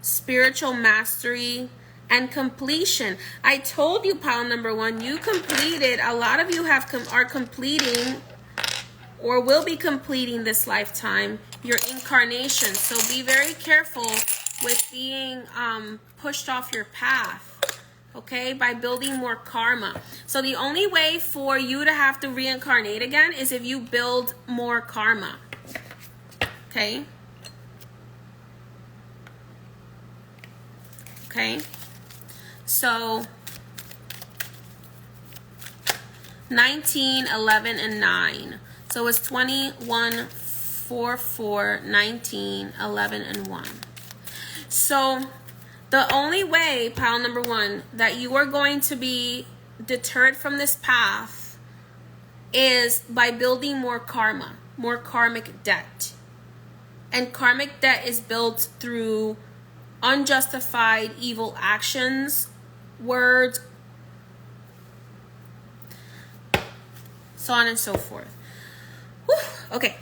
spiritual mastery, and completion. I told you, pile number 1, you completed. A lot of you are completing or will be completing this lifetime your incarnation. So be very careful with being pushed off your path. Okay, by building more karma. So the only way for you to have to reincarnate again is if you build more karma. Okay. Okay. So 19, 11, and 9. So it's 21, 4, 4, 19, 11, and 1. So the only way, pile number 1, that you are going to be deterred from this path is by building more karma, more karmic debt. And karmic debt is built through unjustified evil actions, words, so on and so forth. Whew. Okay.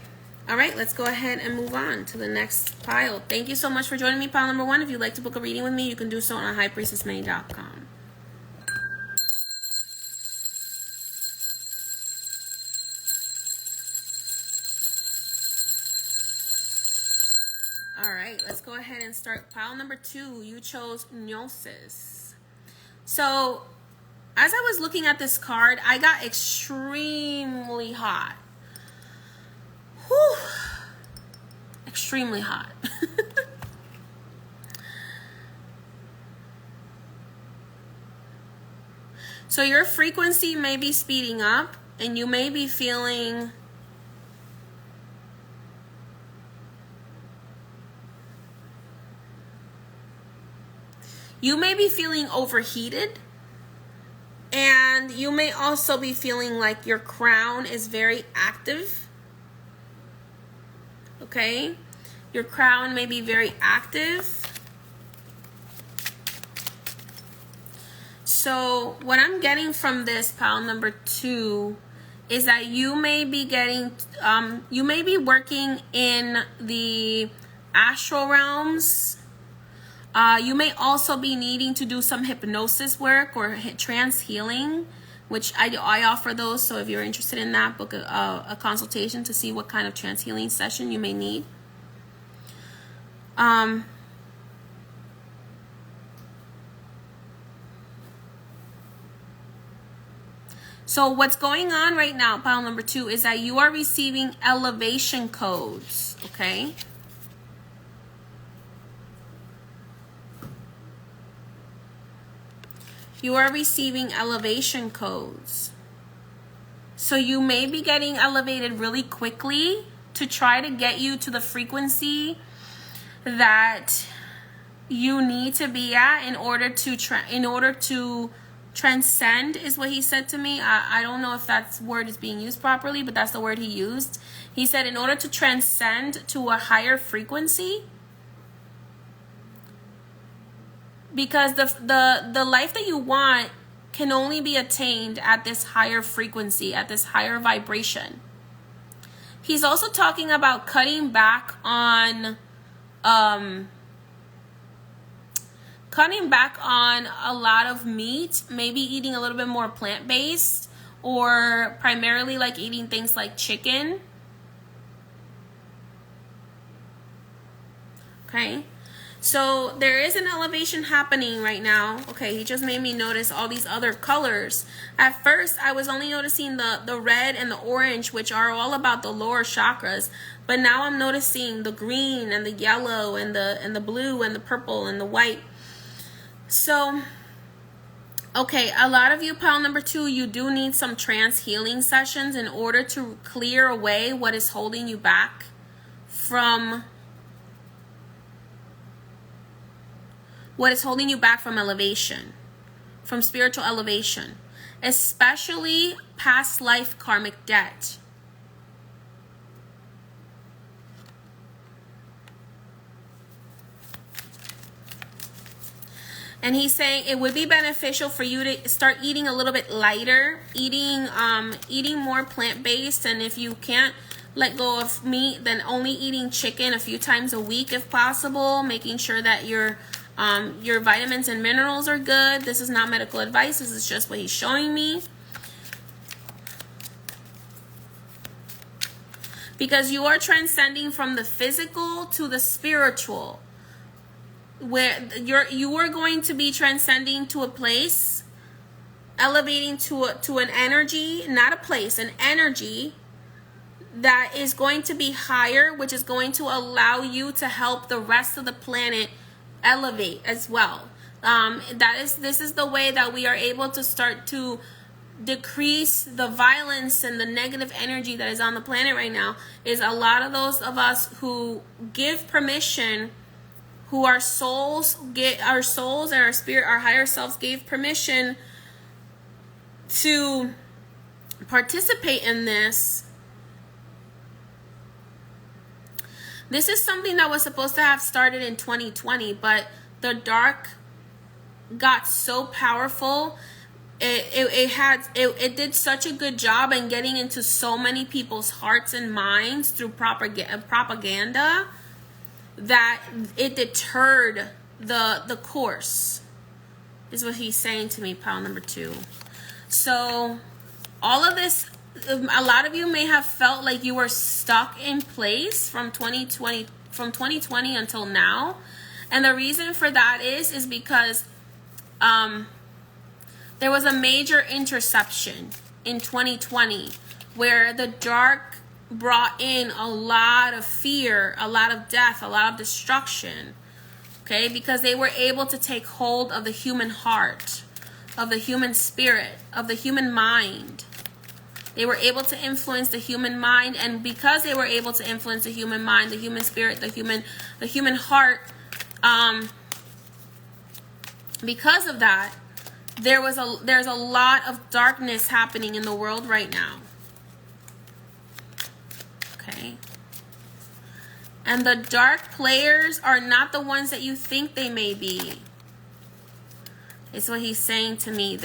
All right, let's go ahead and move on to the next pile. Thank you so much for joining me, pile number 1. If you'd like to book a reading with me, you can do so on highpriestessmay.com. All right, let's go ahead and start pile number 2. You chose Nosis. So, as I was looking at this card, I got extremely hot. Whew. Extremely hot. So your frequency may be speeding up, and you may be feeling overheated, and you may also be feeling like your crown is very active. Okay? Your crown may be very active. So what I'm getting from this, pile number 2, is that you may be working in the astral realms. You may also be needing to do some hypnosis work or trance healing, which I offer those. So if you're interested in that, book a consultation to see what kind of trance healing session you may need. So what's going on right now, pile number 2, is that you are receiving elevation codes, okay? You are receiving elevation codes. So you may be getting elevated really quickly to try to get you to the frequency that you need to be at in order to transcend, is what he said to me. I don't know if that word is being used properly, but that's the word he used. He said in order to transcend to a higher frequency, because the life that you want can only be attained at this higher frequency, at this higher vibration. He's also talking about cutting back on a lot of meat, maybe eating a little bit more plant-based, or primarily like eating things like chicken. Okay, so there is an elevation happening right now. Okay, he just made me notice all these other colors. At first, I was only noticing the red and the orange, which are all about the lower chakras. But now I'm noticing the green and the yellow and the blue and the purple and the white. So, okay, a lot of you, pile number 2, you do need some trance healing sessions in order to clear away what is holding you back from elevation, from spiritual elevation, especially past life karmic debt. And he's saying it would be beneficial for you to start eating a little bit lighter, eating more plant-based, and if you can't let go of meat, then only eating chicken a few times a week if possible, making sure that your vitamins and minerals are good. This is not medical advice. This is just what he's showing me. Because you are transcending from the physical to the spiritual, where you are going to be transcending to a place, elevating to an energy, not a place, an energy that is going to be higher, which is going to allow you to help the rest of the planet elevate as well. This is the way that we are able to start to decrease the violence and the negative energy that is on the planet right now. Is a lot of those of us who give permission, who our souls and our spirit, our higher selves gave permission to participate in this. This is something that was supposed to have started in 2020, but the dark got so powerful. It did such a good job in getting into so many people's hearts and minds through propaganda that it deterred the course, is what he's saying to me, pile number 2. So all of this, a lot of you may have felt like you were stuck in place from 2020 until now. And the reason for that is because there was a major interception in 2020 where the dark brought in a lot of fear, a lot of death, a lot of destruction. Okay, because they were able to take hold of the human heart. of the human spirit, of the human mind. They were able to influence the human mind, and because they were able to influence the human mind, the human spirit, the human heart, because of that, there's a lot of darkness happening in the world right now. Okay. And the dark players are not the ones that you think they may be. It's what he's saying to me.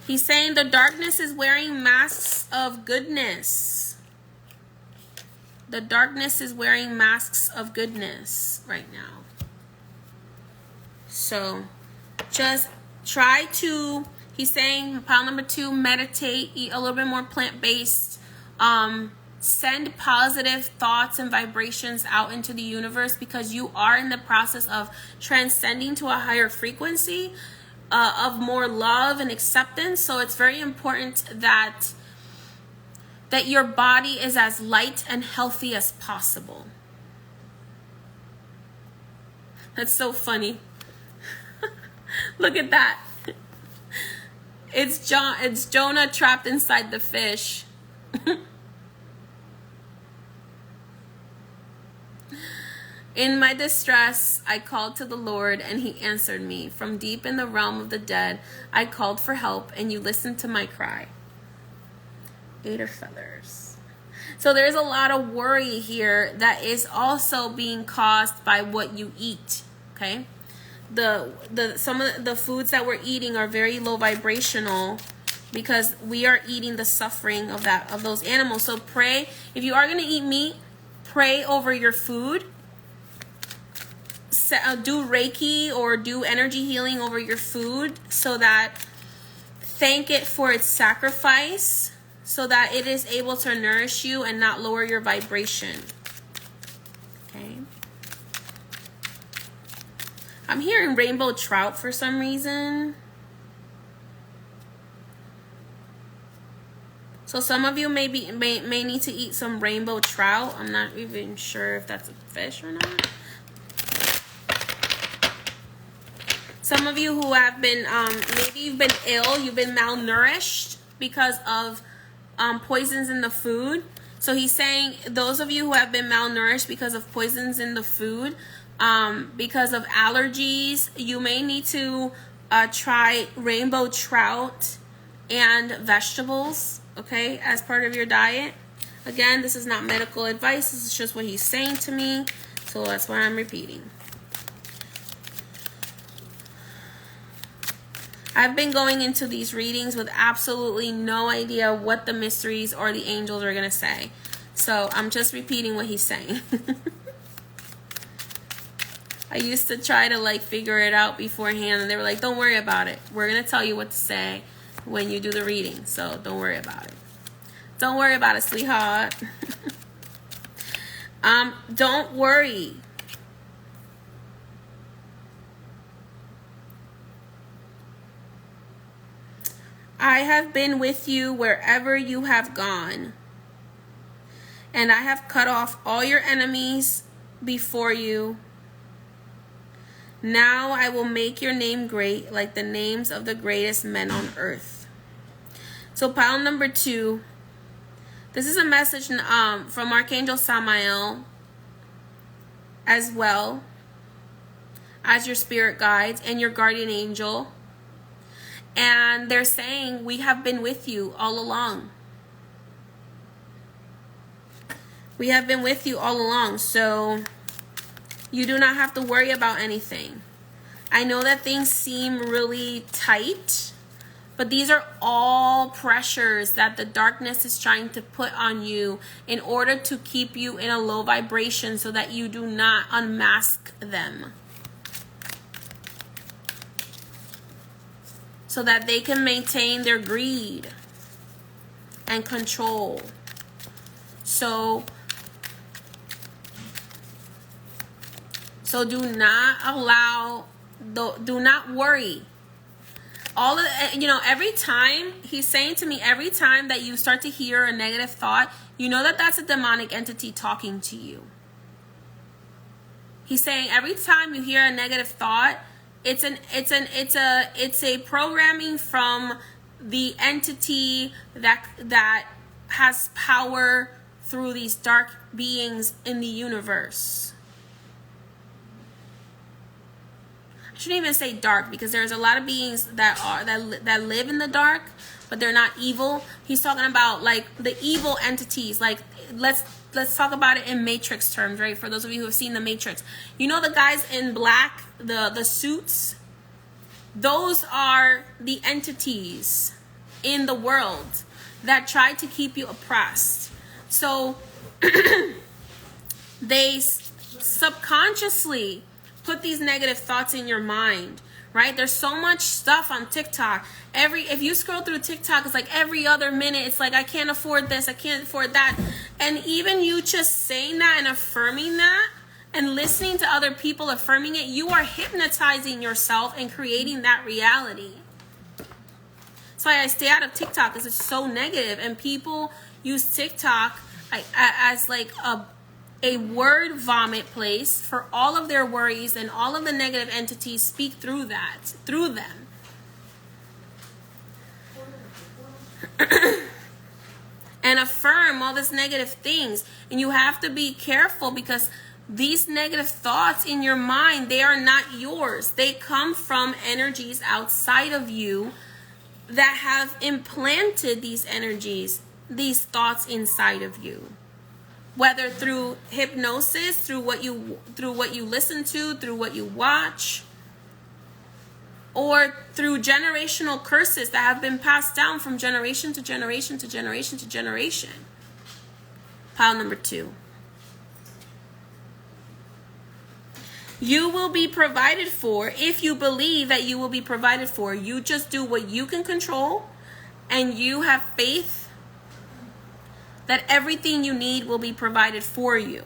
He's saying the darkness is wearing masks of goodness. The darkness is wearing masks of goodness right now. So just try to, he's saying, pile number 2, meditate, eat a little bit more plant-based, send positive thoughts and vibrations out into the universe, because you are in the process of transcending to a higher frequency of more love and acceptance. So it's very important that your body is as light and healthy as possible. That's so funny. Look at that. It's Jonah trapped inside the fish. In my distress, I called to the Lord, and he answered me. From deep in the realm of the dead, I called for help, and you listened to my cry. 8 of feathers. So there's a lot of worry here that is also being caused by what you eat. Okay, some of the foods that we're eating are very low vibrational, because we are eating the suffering of those animals. So pray, if you are going to eat meat, pray over your food. Do Reiki or do energy healing over your food, so that thank it for its sacrifice, so that it is able to nourish you and not lower your vibration. Okay. I'm hearing rainbow trout for some reason. So some of you may need to eat some rainbow trout. I'm not even sure if that's a fish or not. Some of you who have been, maybe you've been ill, you've been malnourished because of poisons in the food. So he's saying those of you who have been malnourished because of poisons in the food, because of allergies, you may need to try rainbow trout and vegetables, okay, as part of your diet. Again, this is not medical advice. This is just what he's saying to me. So that's what I'm repeating. I've been going into these readings with absolutely no idea what the mysteries or the angels are going to say. So I'm just repeating what he's saying. I used to try to figure it out beforehand, and they were like, don't worry about it. We're going to tell you what to say when you do the reading. So don't worry about it. Don't worry about it, sweetheart. Don't worry. I have been with you wherever you have gone, and I have cut off all your enemies before you. Now I will make your name great, like the names of the greatest men on earth. So pile number 2. This is a message from Archangel Samael, as well as your spirit guides and your guardian angel. And they're saying, we have been with you all along. We have been with you all along. So you do not have to worry about anything. I know that things seem really tight, but these are all pressures that the darkness is trying to put on you in order to keep you in a low vibration, so that you do not unmask them. So that they can maintain their greed and control. So do not do not worry. All of every time, he's saying to me, every time that you start to hear a negative thought, you know that that's a demonic entity talking to you. He's saying every time you hear a negative thought, It's a programming from the entity that has power through these dark beings in the universe. I shouldn't even say dark, because there's a lot of beings that live in the dark, but they're not evil. He's talking about like the evil entities. Like let's talk about it in Matrix terms, right? For those of you who have seen the Matrix, you know the guys in black, the suits. Those are the entities in the world that try to keep you oppressed. So they subconsciously put these negative thoughts in your mind, right? There's so much stuff on TikTok. If you scroll through TikTok, it's like every other minute, it's like, I can't afford this, I can't afford that. And even you just saying that and affirming that and listening to other people affirming it, you are hypnotizing yourself and creating that reality. That's why I stay out of TikTok, because it's so negative, and people use TikTok as like a word vomit place for all of their worries, and all of the negative entities speak through them. And affirm all these negative things. And you have to be careful, because these negative thoughts in your mind, they are not yours. They come from energies outside of you that have implanted these energies, these thoughts inside of you. Whether through hypnosis, through what you listen to, through what you watch, or through generational curses that have been passed down from generation to generation to generation to generation. Pile number 2. You will be provided for if you believe that you will be provided for. You just do what you can control, and you have faith that everything you need will be provided for you.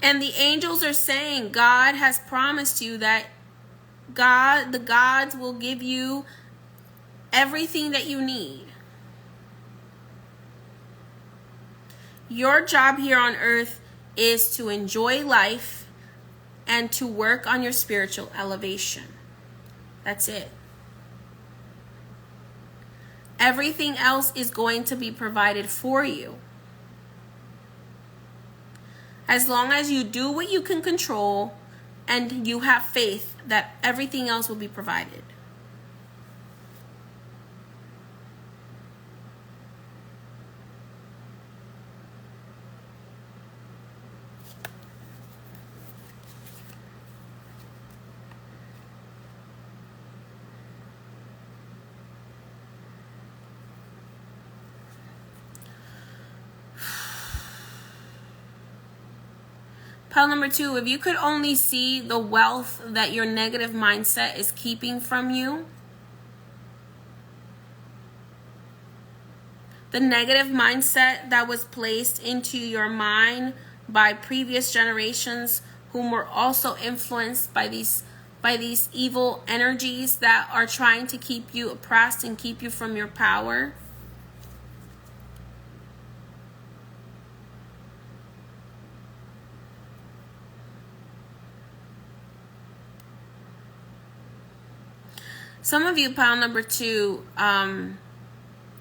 And the angels are saying God has promised you that the gods will give you everything that you need. Your job here on earth is to enjoy life and to work on your spiritual elevation. That's it. Everything else is going to be provided for you. As long as you do what you can control and you have faith that everything else will be provided. Pile number 2, if you could only see the wealth that your negative mindset is keeping from you, the negative mindset that was placed into your mind by previous generations whom were also influenced by these evil energies that are trying to keep you oppressed and keep you from your power. Some of you, pile number 2,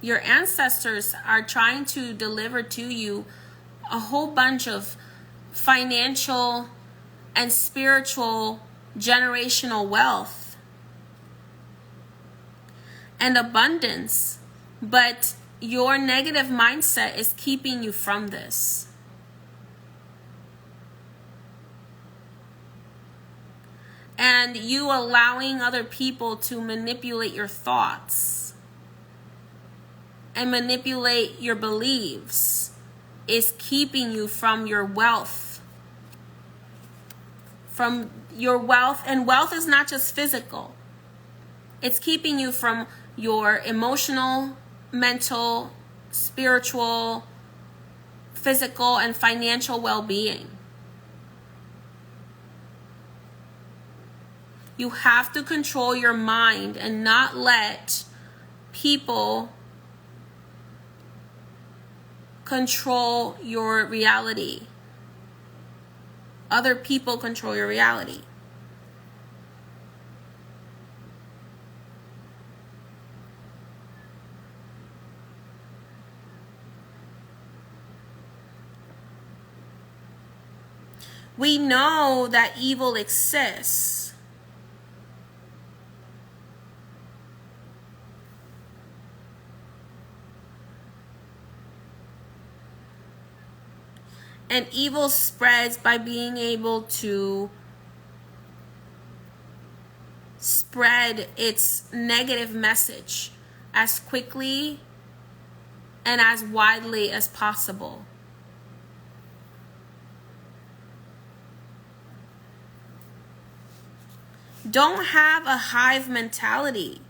your ancestors are trying to deliver to you a whole bunch of financial and spiritual generational wealth and abundance, but your negative mindset is keeping you from this. And you allowing other people to manipulate your thoughts and manipulate your beliefs is keeping you from your wealth. From your wealth. And wealth is not just physical. It's keeping you from your emotional, mental, spiritual, physical, and financial well-being. You have to control your mind and not let people control your reality. Other people control your reality. We know that evil exists. And evil spreads by being able to spread its negative message as quickly and as widely as possible. Don't have a hive mentality.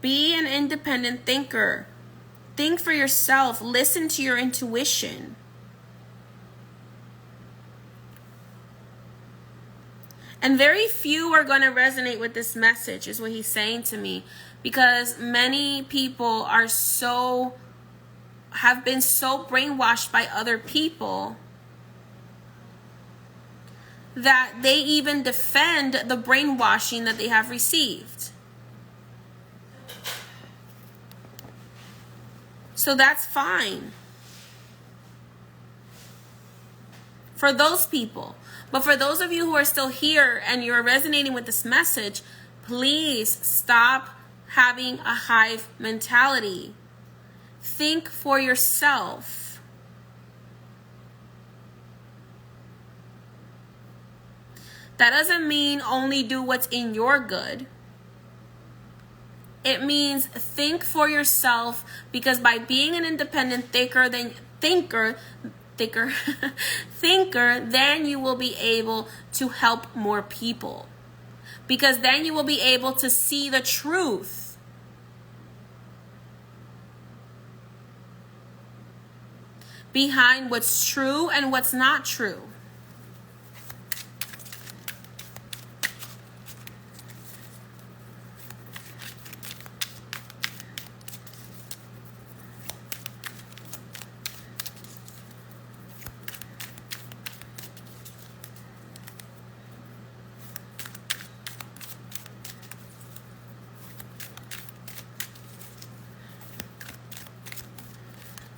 Be an independent thinker. Think for yourself. Listen to your intuition. And very few are going to resonate with this message, is what he's saying to me. Because many people have been so brainwashed by other people that they even defend the brainwashing that they have received. So that's fine for those people. But for those of you who are still here and you're resonating with this message, please stop having a hive mentality. Think for yourself. That doesn't mean only do what's in your good. It means think for yourself, because by being an independent thinker, then you will be able to help more people. Because then you will be able to see the truth. Behind what's true and what's not true.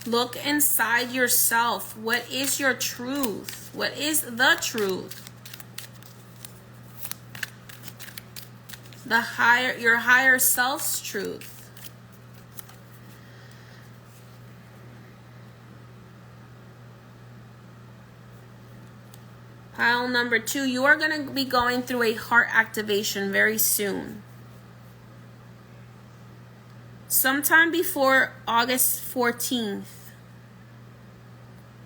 Look inside yourself. What is your truth? What is the truth? Your higher self's truth. Pile number 2, you are going to be going through a heart activation very soon. Sometime before August 14th,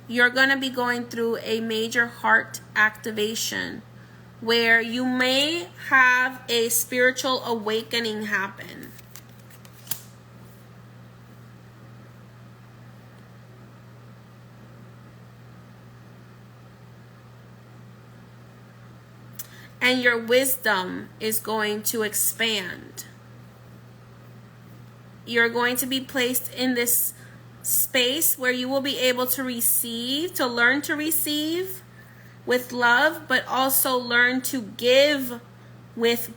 you're going to be going through a major heart activation where you may have a spiritual awakening happen. And your wisdom is going to expand. You're going to be placed in this space where you will be able to receive, to learn to receive with love, but also learn to give with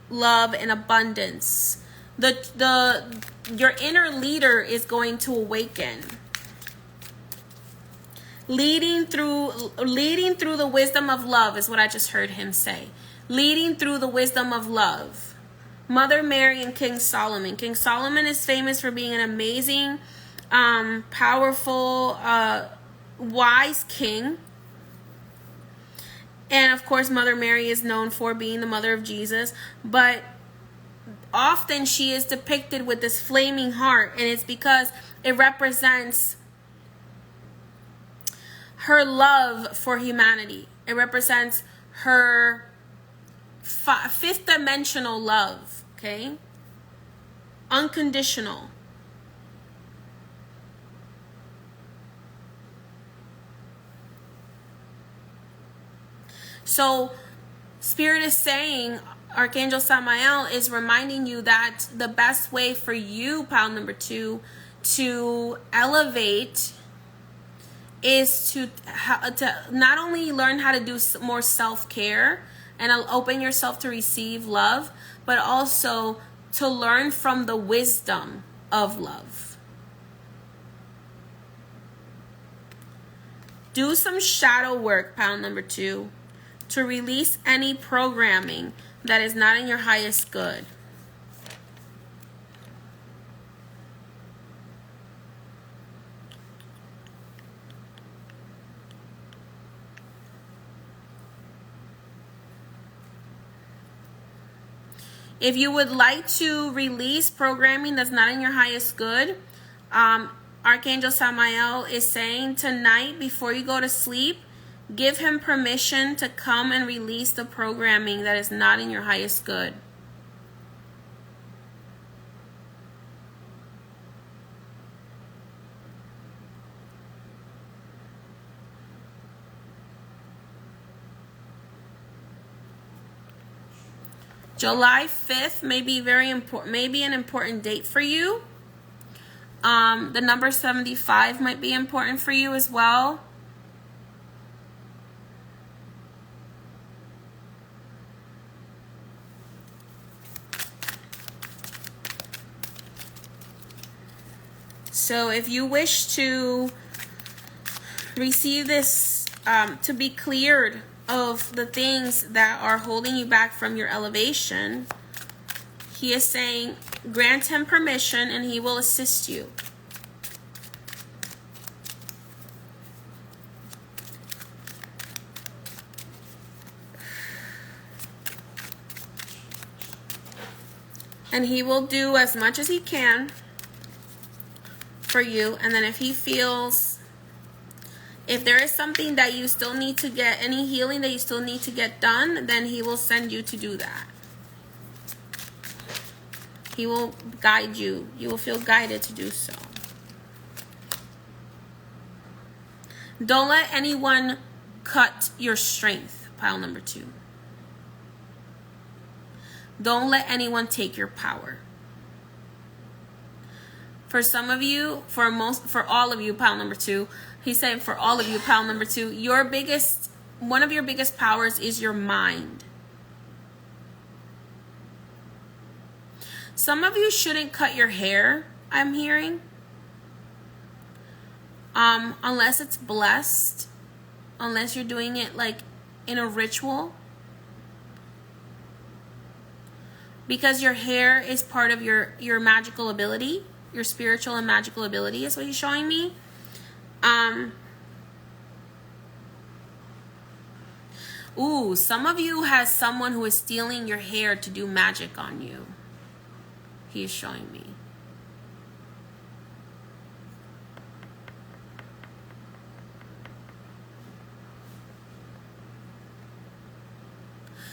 love and abundance. Your inner leader is going to awaken. Leading through the wisdom of love is what I just heard him say. Leading through the wisdom of love. Mother Mary and King Solomon. King Solomon is famous for being an amazing, powerful, wise king. And of course, Mother Mary is known for being the mother of Jesus. But often she is depicted with this flaming heart. And it's because it represents her love for humanity. It represents her fifth dimensional love, okay? Unconditional. So Spirit is saying Archangel Samael is reminding you that the best way for you, pile number 2, to elevate is to not only learn how to do more self-care and open yourself to receive love, but also to learn from the wisdom of love. Do some shadow work, pile number 2, to release any programming that is not in your highest good. If you would like to release programming that's not in your highest good, Archangel Samael is saying tonight before you go to sleep, give him permission to come and release the programming that is not in your highest good. July 5th may be very important, maybe an important date for you. The number 75 might be important for you as well. So if you wish to receive this, to be cleared of the things that are holding you back from your elevation, he is saying, grant him permission and he will assist you. And he will do as much as he can for you. And then if he feels, if there is something that you still need to get, any healing that you still need to get done, then he will send you to do that. He will guide you. You will feel guided to do so. Don't let anyone cut your strength, pile number 2. Don't let anyone take your power. For some of you, for all of you, pile number 2, he's saying for all of you, pile number 2, one of your biggest powers is your mind. Some of you shouldn't cut your hair, I'm hearing. Unless it's blessed. Unless you're doing it like in a ritual. Because your hair is part of your magical ability. Your spiritual and magical ability is what he's showing me. Some of you has someone who is stealing your hair to do magic on you. He is showing me.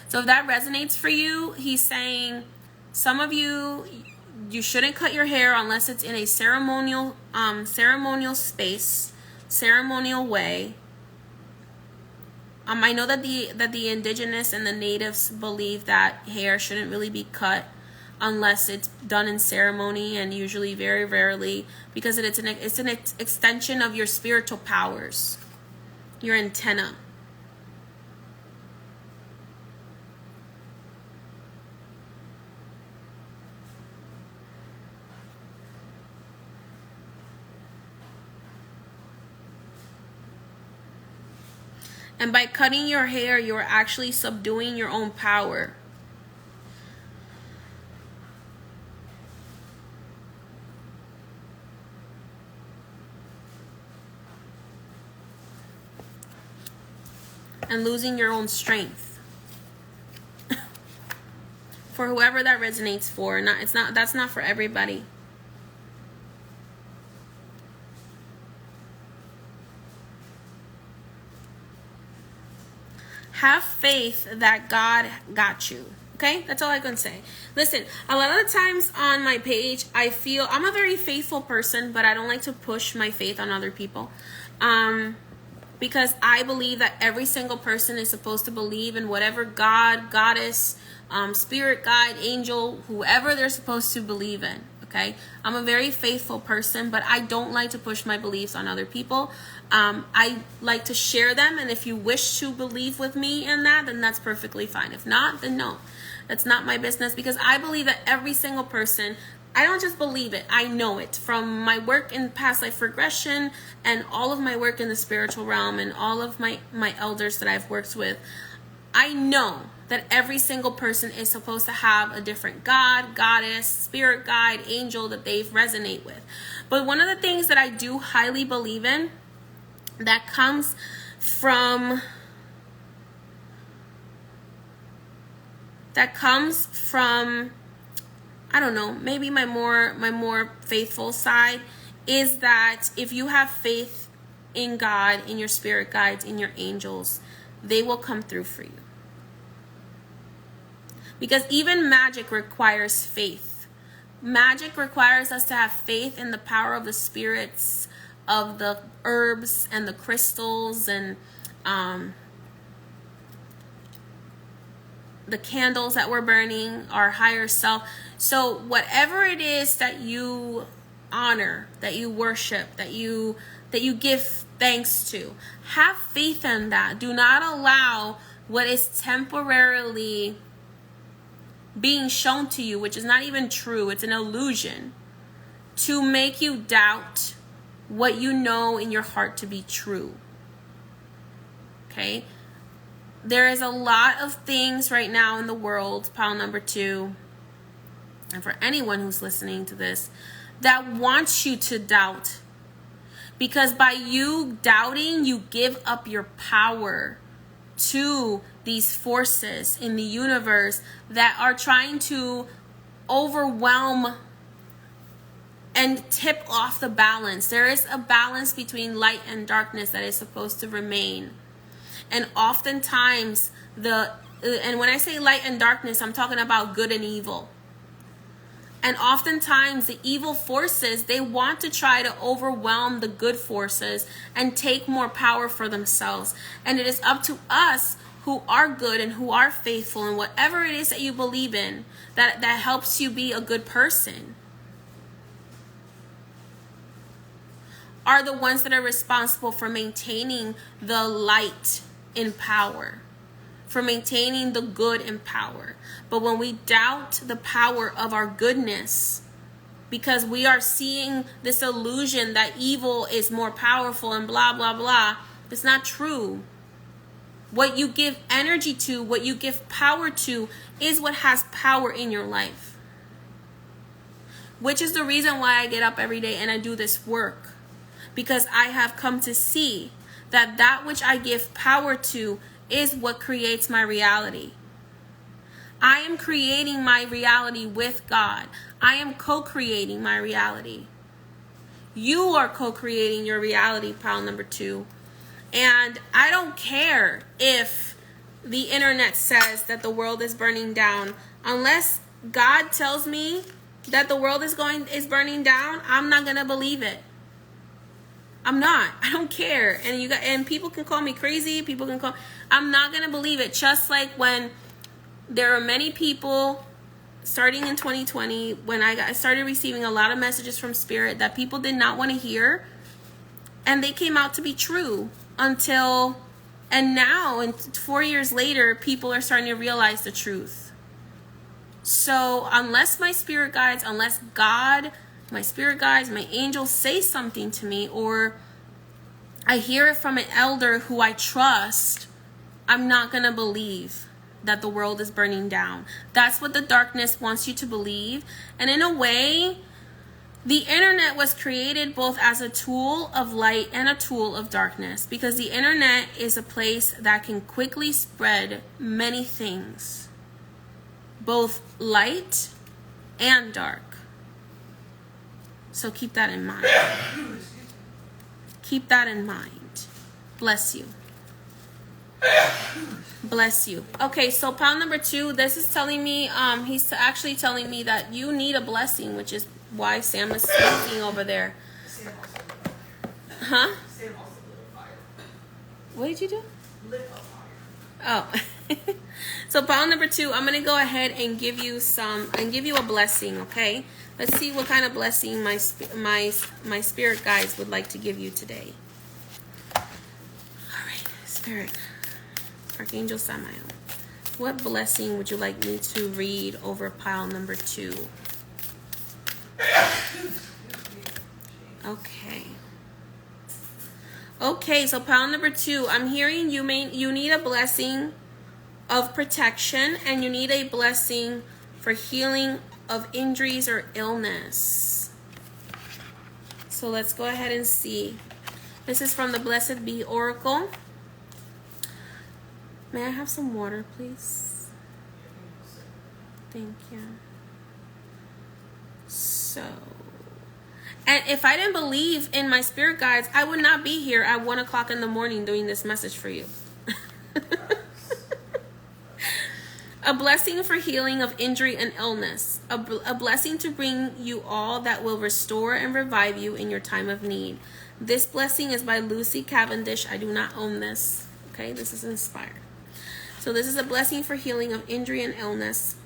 So if that resonates for you, he's saying some of you shouldn't cut your hair unless it's in a ceremonial space, ceremonial way. I know that the indigenous and the natives believe that hair shouldn't really be cut unless it's done in ceremony, and usually very rarely, because it's an extension of your spiritual powers, your antenna. And by cutting your hair, you're actually subduing your own power. And losing your own strength. For whoever that resonates for, that's not for everybody. Have faith that God got you. Okay? That's all I can say. Listen, a lot of the times on my page, I feel I'm a very faithful person, but I don't like to push my faith on other people. because I believe that every single person is supposed to believe in whatever God, goddess, spirit guide, angel, whoever they're supposed to believe in. Okay, I'm a very faithful person, but I don't like to push my beliefs on other people. I like to share them, and if you wish to believe with me in that, then that's perfectly fine. If not, then no, that's not my business, because I believe that every single person, I don't just believe it, I know it from my work in past life regression and all of my work in the spiritual realm and all of my elders that I've worked with. I know that every single person is supposed to have a different God, goddess, spirit guide, angel that they resonate with. But one of the things that I do highly believe in that comes from I don't know, maybe my more faithful side is that if you have faith in God, in your spirit guides, in your angels, they will come through for you. Because even magic requires faith. Magic requires us to have faith in the power of the spirits, of the herbs and the crystals and the candles that we're burning, our higher self. So whatever it is that you honor, that you worship, that you give thanks to, have faith in that. Do not allow what is temporarily being shown to you, which is not even true, it's an illusion, to make you doubt what you know in your heart to be true. Okay? There is a lot of things right now in the world, pile number 2, and for anyone who's listening to this, that wants you to doubt. Because by you doubting, you give up your power to these forces in the universe that are trying to overwhelm and tip off the balance. There is a balance between light and darkness that is supposed to remain. And oftentimes, and when I say light and darkness, I'm talking about good and evil. And oftentimes, the evil forces, they want to try to overwhelm the good forces and take more power for themselves. And it is up to us who are good and who are faithful and whatever it is that you believe in that helps you be a good person, are the ones that are responsible for maintaining the light in power, for maintaining the good in power. But when we doubt the power of our goodness, because we are seeing this illusion that evil is more powerful and blah, blah, blah, it's not true. What you give energy to, what you give power to, is what has power in your life. Which is the reason why I get up every day and I do this work. Because I have come to see that that which I give power to is what creates my reality. I am creating my reality with God. I am co-creating my reality. You are co-creating your reality, pile number 2. And I don't care if the internet says that the world is burning down. Unless God tells me that the world is burning down, I'm not going to believe it. I'm not. I don't care. And people can call me crazy. I'm not going to believe it. Just like when there are many people starting in 2020, when I started receiving a lot of messages from Spirit that people did not want to hear, and they came out to be true and now, and 4 years later, people are starting to realize the truth. So unless my spirit guides, unless God, my spirit guides, my angels say something to me, or I hear it from an elder who I trust, I'm not going to believe that the world is burning down. That's what the darkness wants you to believe. And in a way, the internet was created both as a tool of light and a tool of darkness, because the internet is a place that can quickly spread many things, both light and dark. So keep that in mind. Keep that in mind. Bless you. Bless you. Okay, so pile number 2, this is telling me, he's actually telling me that you need a blessing, which is why Sam is speaking over there. Huh? What did you do? Lift up higher. Oh. So pile number 2, I'm going to go ahead and give you a blessing, okay? Let's see what kind of blessing my spirit guides would like to give you today. All right, Spirit, Archangel Samael, what blessing would you like me to read over pile number 2? Okay. Okay, so pile number 2, I'm hearing you need a blessing of protection, and you need a blessing for healing of injuries or illness. So let's go ahead and see. This is from the Blessed Be Oracle. May I have some water, please? Thank you. So, and if I didn't believe in my spirit guides, I would not be here at 1 o'clock in the morning doing this message for you. A blessing for healing of injury and illness. A blessing to bring you all that will restore and revive you in your time of need. This blessing is by Lucy Cavendish. I do not own this. Okay, this is inspired. So this is a blessing for healing of injury and illness.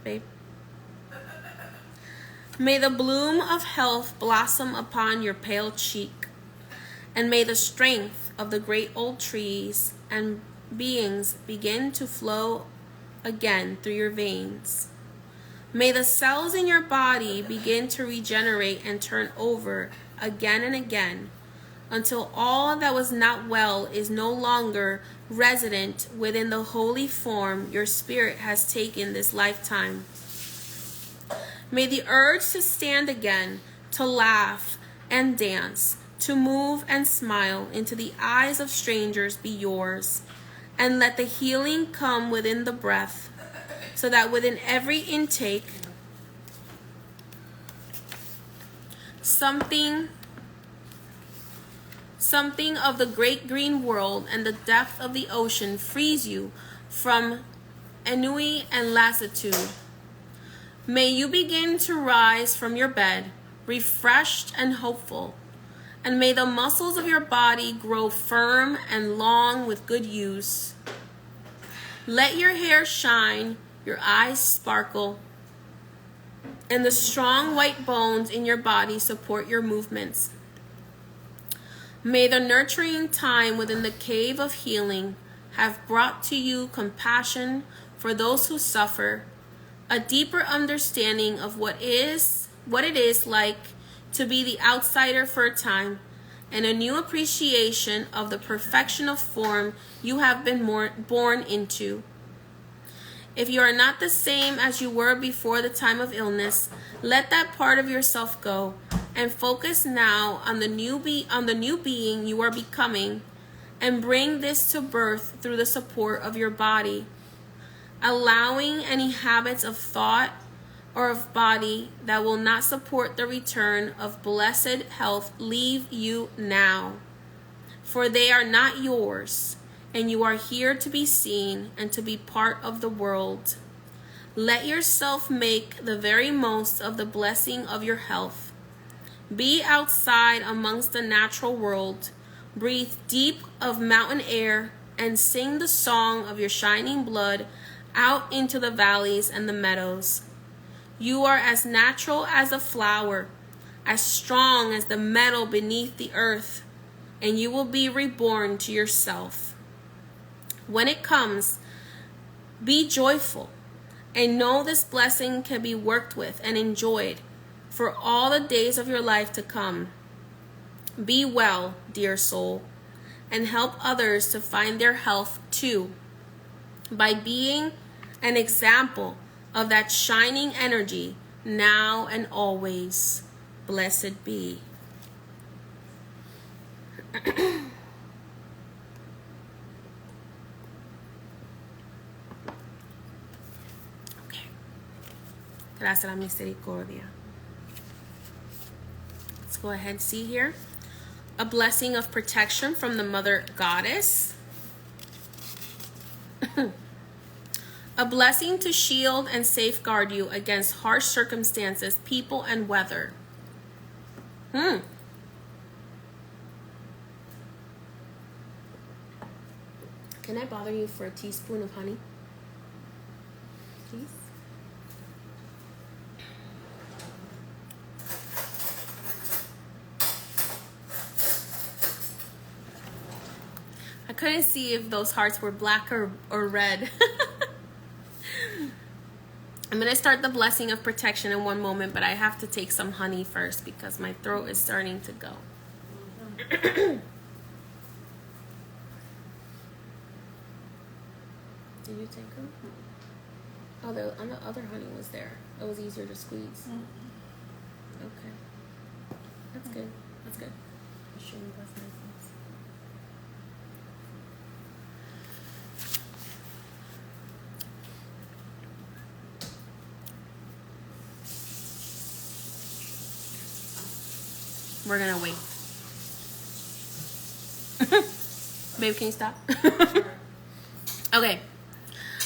Babe. May the bloom of health blossom upon your pale cheek, and may the strength of the great old trees and beings begin to flow again through your veins. May the cells in your body begin to regenerate and turn over again and again, until all that was not well is no longer resident within the holy form your spirit has taken this lifetime. May the urge to stand again, to laugh and dance, to move and smile into the eyes of strangers be yours, and let the healing come within the breath, so that within every intake, something of the great green world and the depth of the ocean frees you from ennui and lassitude. May you begin to rise from your bed, refreshed and hopeful, and may the muscles of your body grow firm and long with good use. Let your hair shine, your eyes sparkle, and the strong white bones in your body support your movements. May the nurturing time within the cave of healing have brought to you compassion for those who suffer, a deeper understanding of what it is like to be the outsider for a time, and a new appreciation of the perfection of form you have been born into. If you are not the same as you were before the time of illness, let that part of yourself go and focus now on the new being you are becoming, and bring this to birth through the support of your body, allowing any habits of thought or of body that will not support the return of blessed health leave you now, for they are not yours, and you are here to be seen and to be part of the world. Let yourself make the very most of the blessing of your health. Be outside amongst the natural world, breathe deep of mountain air, and sing the song of your shining blood out into the valleys and the meadows. You are as natural as a flower, as strong as the metal beneath the earth, and you will be reborn to yourself. When it comes, be joyful, and know this blessing can be worked with and enjoyed for all the days of your life to come. Be well, dear soul, and help others to find their health too, by being an example of that shining energy now and always. Blessed be. Okay. Gracias a la misericordia. Let's go ahead and see here. A blessing of protection from the Mother Goddess. A blessing to shield and safeguard you against harsh circumstances, people, and weather. Can I bother you for a teaspoon of honey? Please? I couldn't see if those hearts were black or red. I'm going to start the blessing of protection in one moment, but I have to take some honey first because my throat is starting to go. Did you take them? Oh, the other honey was there. It was easier to squeeze. Okay. That's good. That's good. We're gonna wait. Babe, can you stop? Okay.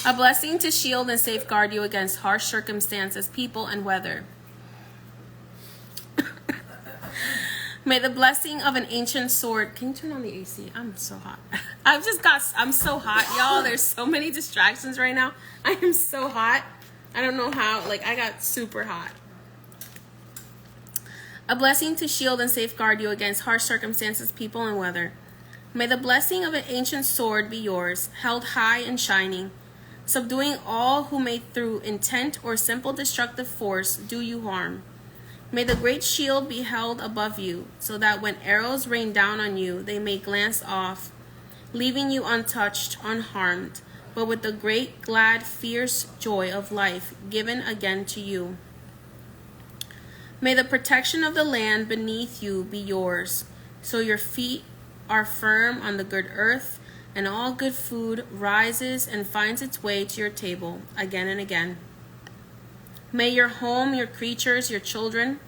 A blessing to shield and safeguard you against harsh circumstances, people, and weather. May the blessing of an ancient sword... Can you turn on the AC? I'm so hot. I'm so hot, y'all. There's so many distractions right now. I am so hot. I don't know how. Like, I got super hot. A blessing to shield and safeguard you against harsh circumstances, people, and weather. May the blessing of an ancient sword be yours, held high and shining, subduing all who may through intent or simple destructive force do you harm. May the great shield be held above you, so that when arrows rain down on you, they may glance off, leaving you untouched, unharmed, but with the great, glad, fierce joy of life given again to you. May the protection of the land beneath you be yours, so your feet are firm on the good earth, and all good food rises and finds its way to your table again and again. May your home, your creatures, your children,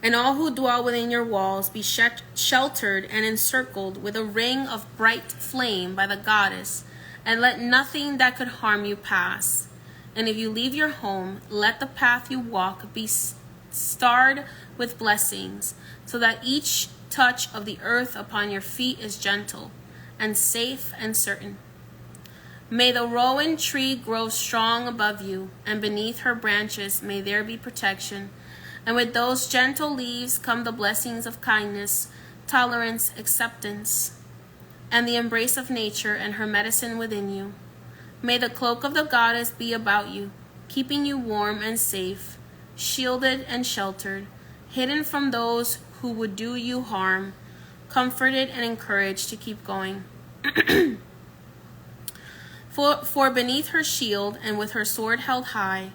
and all who dwell within your walls be sheltered and encircled with a ring of bright flame by the goddess, and let nothing that could harm you pass. And if you leave your home, let the path you walk be starred with blessings, so that each touch of the earth upon your feet is gentle and safe and certain. May the rowan tree grow strong above you, and beneath her branches may there be protection. And with those gentle leaves come the blessings of kindness, tolerance, acceptance, and the embrace of nature and her medicine within you. May the cloak of the goddess be about you, keeping you warm and safe, shielded and sheltered, hidden from those who would do you harm, comforted and encouraged to keep going. For beneath her shield and with her sword held high,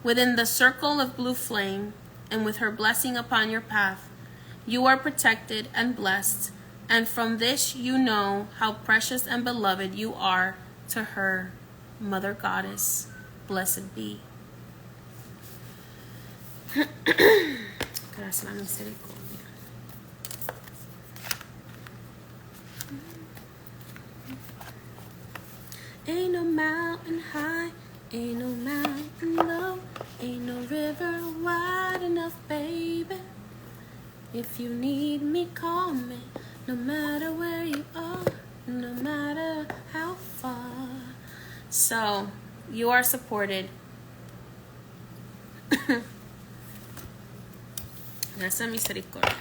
within the circle of blue flame, and with her blessing upon your path, you are protected and blessed, and from this you know how precious and beloved you are to her, Mother Goddess. Blessed be. Gracias, la misericordia. Ain't no mountain high, ain't no mountain low, ain't no river wide enough, baby. If you need me, call me, no matter where you are, no matter how far. So, you are supported. That's a misericordia.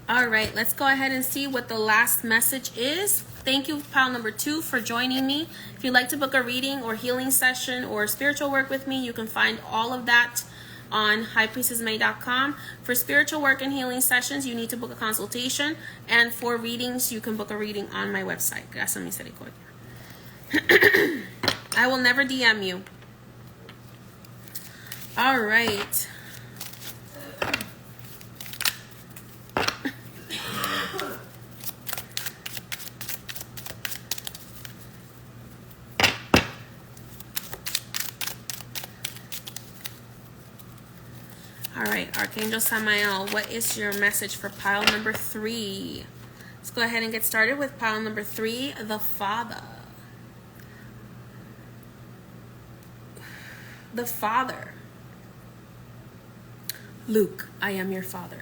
All right, let's go ahead and see what the last message is. Thank you, pile number 2, for joining me. If you'd like to book a reading or healing session or spiritual work with me, you can find all of that on highpriestessmay.com. For spiritual work and healing sessions, you need to book a consultation. And for readings, you can book a reading on my website. Gracias, misericordia. I will never DM you. All right. All right, Archangel Samael, what is your message for pile number 3? Let's go ahead and get started with pile number 3, the Father. The Father. Luke, I am your father.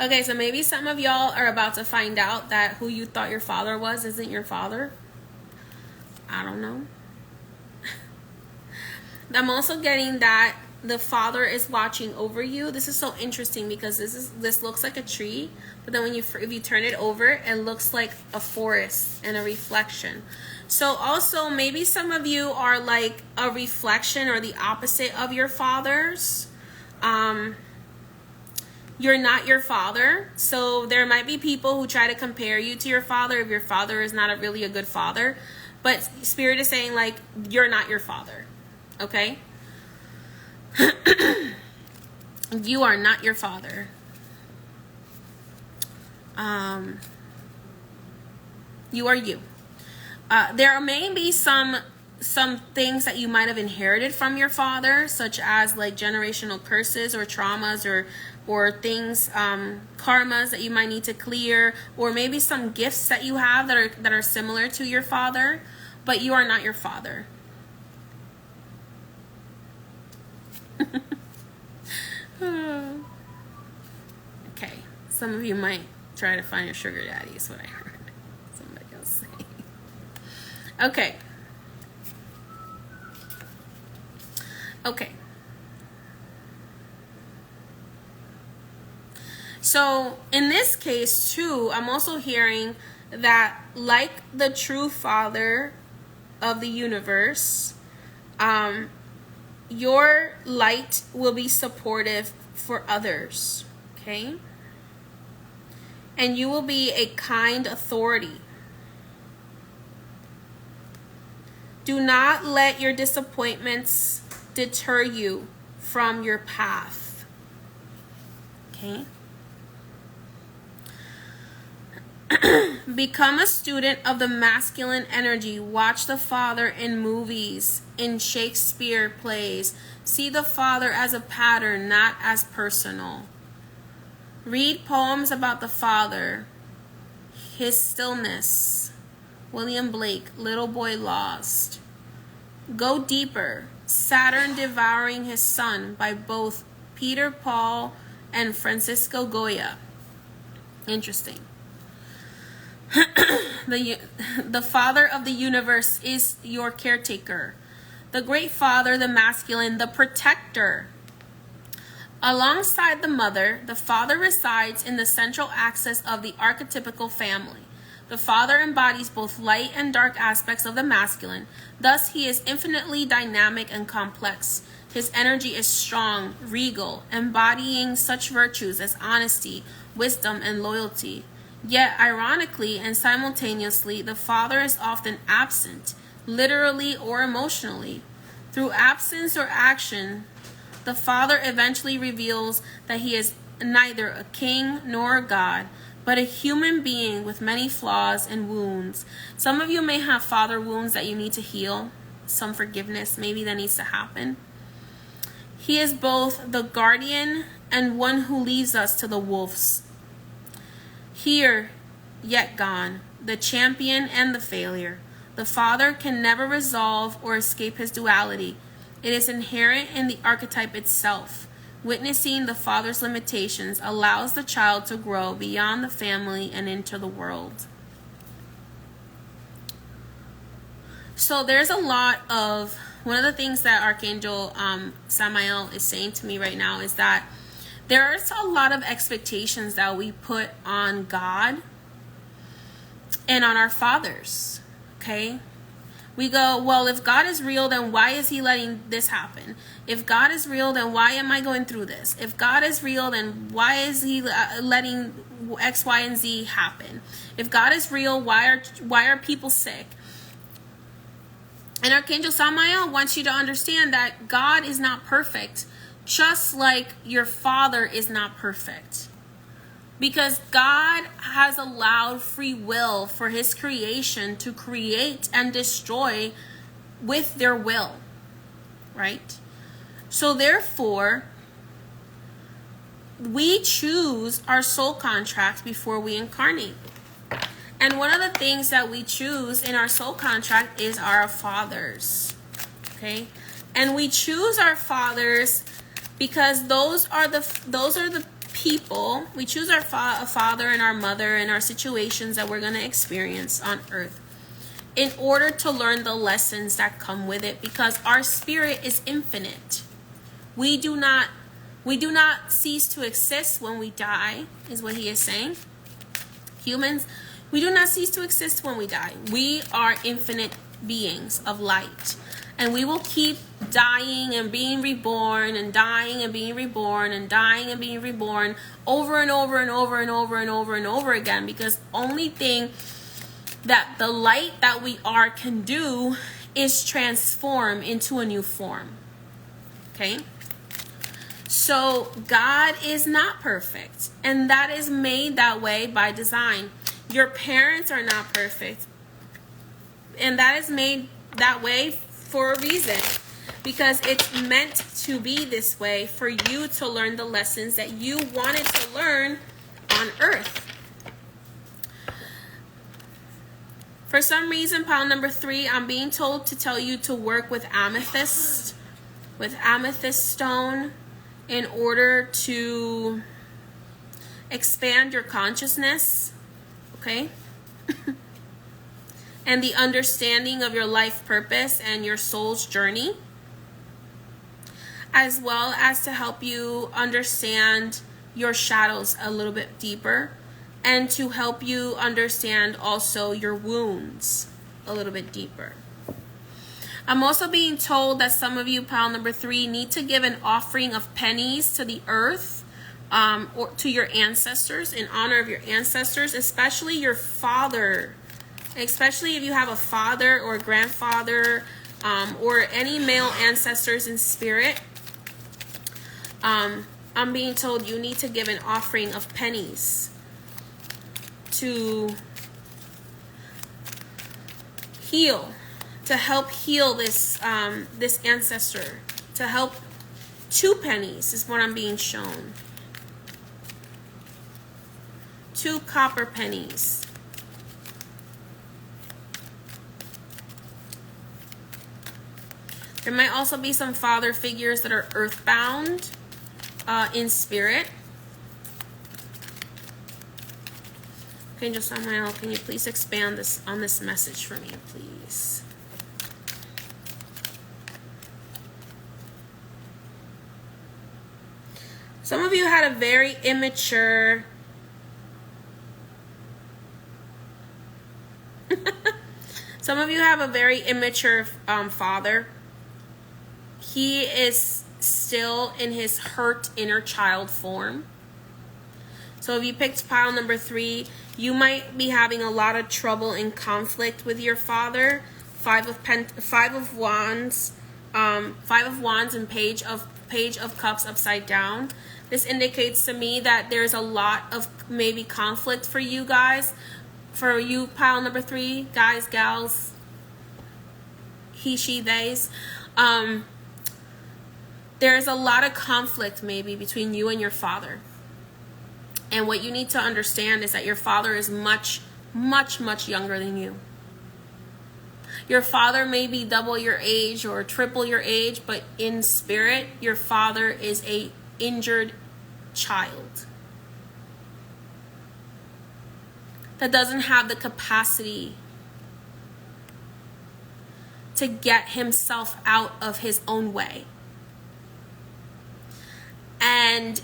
Okay, so maybe some of y'all are about to find out that who you thought your father was isn't your father. I don't know. I'm also getting that the father is watching over you. This is so interesting because this looks like a tree, but then if you turn it over, it looks like a forest and a reflection. So also maybe some of you are like a reflection or the opposite of your fathers. You're not your father. So there might be people who try to compare you to your father if your father is not really a good father. But Spirit is saying like, you're not your father. Okay? You are not your father. You are you. There may be some things that you might have inherited from your father, such as like generational curses or traumas or things, karmas that you might need to clear, or maybe some gifts that you have that are similar to your father, but you are not your father. Okay, some of you might try to find your sugar daddy, is what I heard somebody else say. Okay. So in this case too, I'm also hearing that like the true father of the universe, your light will be supportive for others, okay? And you will be a kind authority. Do not let your disappointments deter you from your path, okay? Become a student of the masculine energy. Watch the father in movies, in Shakespeare plays. See the father as a pattern, not as personal. Read poems about the father. His Stillness. William Blake, Little Boy Lost. Go deeper. Saturn Devouring His Son by both Peter Paul and Francisco Goya. Interesting. The father of the universe is your caretaker. The great father, the masculine, the protector. Alongside the mother, the father resides in the central axis of the archetypical family. The father embodies both light and dark aspects of the masculine. Thus, he is infinitely dynamic and complex. His energy is strong, regal, embodying such virtues as honesty, wisdom, and loyalty. Yet, ironically and simultaneously, the father is often absent, literally or emotionally. Through absence or action, the father eventually reveals that he is neither a king nor a god, but a human being with many flaws and wounds. Some of you may have father wounds that you need to heal, some forgiveness maybe that needs to happen. He is both the guardian and one who leads us to the wolves. Here, yet gone, the champion and the failure. The father can never resolve or escape his duality. It is inherent in the archetype itself. Witnessing the father's limitations allows the child to grow beyond the family and into the world. So there's a lot of, one of the things that Archangel Samael is saying to me right now is that there's a lot of expectations that we put on God and on our fathers, okay? We go, well, if God is real, then why is he letting this happen? If God is real, then why am I going through this? If God is real, then why is he letting X, Y, and Z happen? If God is real, why are people sick? And Archangel Samael wants you to understand that God is not perfect, just like your father is not perfect. Because God has allowed free will for his creation to create and destroy with their will, right? So therefore, we choose our soul contract before we incarnate. And one of the things that we choose in our soul contract is our fathers, okay? And we choose our fathers because those are the people, we choose our father and our mother and our situations that we're going to experience on earth in order to learn the lessons that come with it, because our spirit is infinite. We do not cease to exist when we die, is what he is saying. Humans, we do not cease to exist when we die. We are infinite beings of light. And we will keep dying and being reborn and dying and being reborn and dying and being reborn over and over and over and over and over and over again, because only thing that the light that we are can do is transform into a new form. Okay? So God is not perfect, and that is made that way by design. Your parents are not perfect, and that is made that way for a reason, because it's meant to be this way for you to learn the lessons that you wanted to learn on earth. For some reason, pile number 3, I'm being told to tell you to work with amethyst stone, in order to expand your consciousness, okay? And the understanding of your life purpose and your soul's journey, as well as to help you understand your shadows a little bit deeper, and to help you understand also your wounds a little bit deeper. I'm also being told that some of you, pile number 3, need to give an offering of pennies to the earth, or to your ancestors, in honor of your ancestors, especially your father. Especially if you have a father or a grandfather, or any male ancestors in spirit. I'm being told you need to give an offering of pennies to heal. To help heal this this ancestor, to help. 2 pennies is what I'm being shown. 2 copper pennies. There might also be some father figures that are earthbound in spirit. Archangel Samael, can you please expand on this message for me, please? Some of you had a very immature some of you have a very immature father. He is still in his hurt inner child form. So if you picked pile number 3, you might be having a lot of trouble and conflict with your father. 5 of Wands and Page of Cups upside down. This indicates to me that there's a lot of maybe conflict for you guys. For you, pile number 3, guys, gals, he, she, theys. There's a lot of conflict maybe between you and your father. And what you need to understand is that your father is much, much, much younger than you. Your father may be double your age or triple your age, but in spirit, your father is a injured child that doesn't have the capacity to get himself out of his own way. And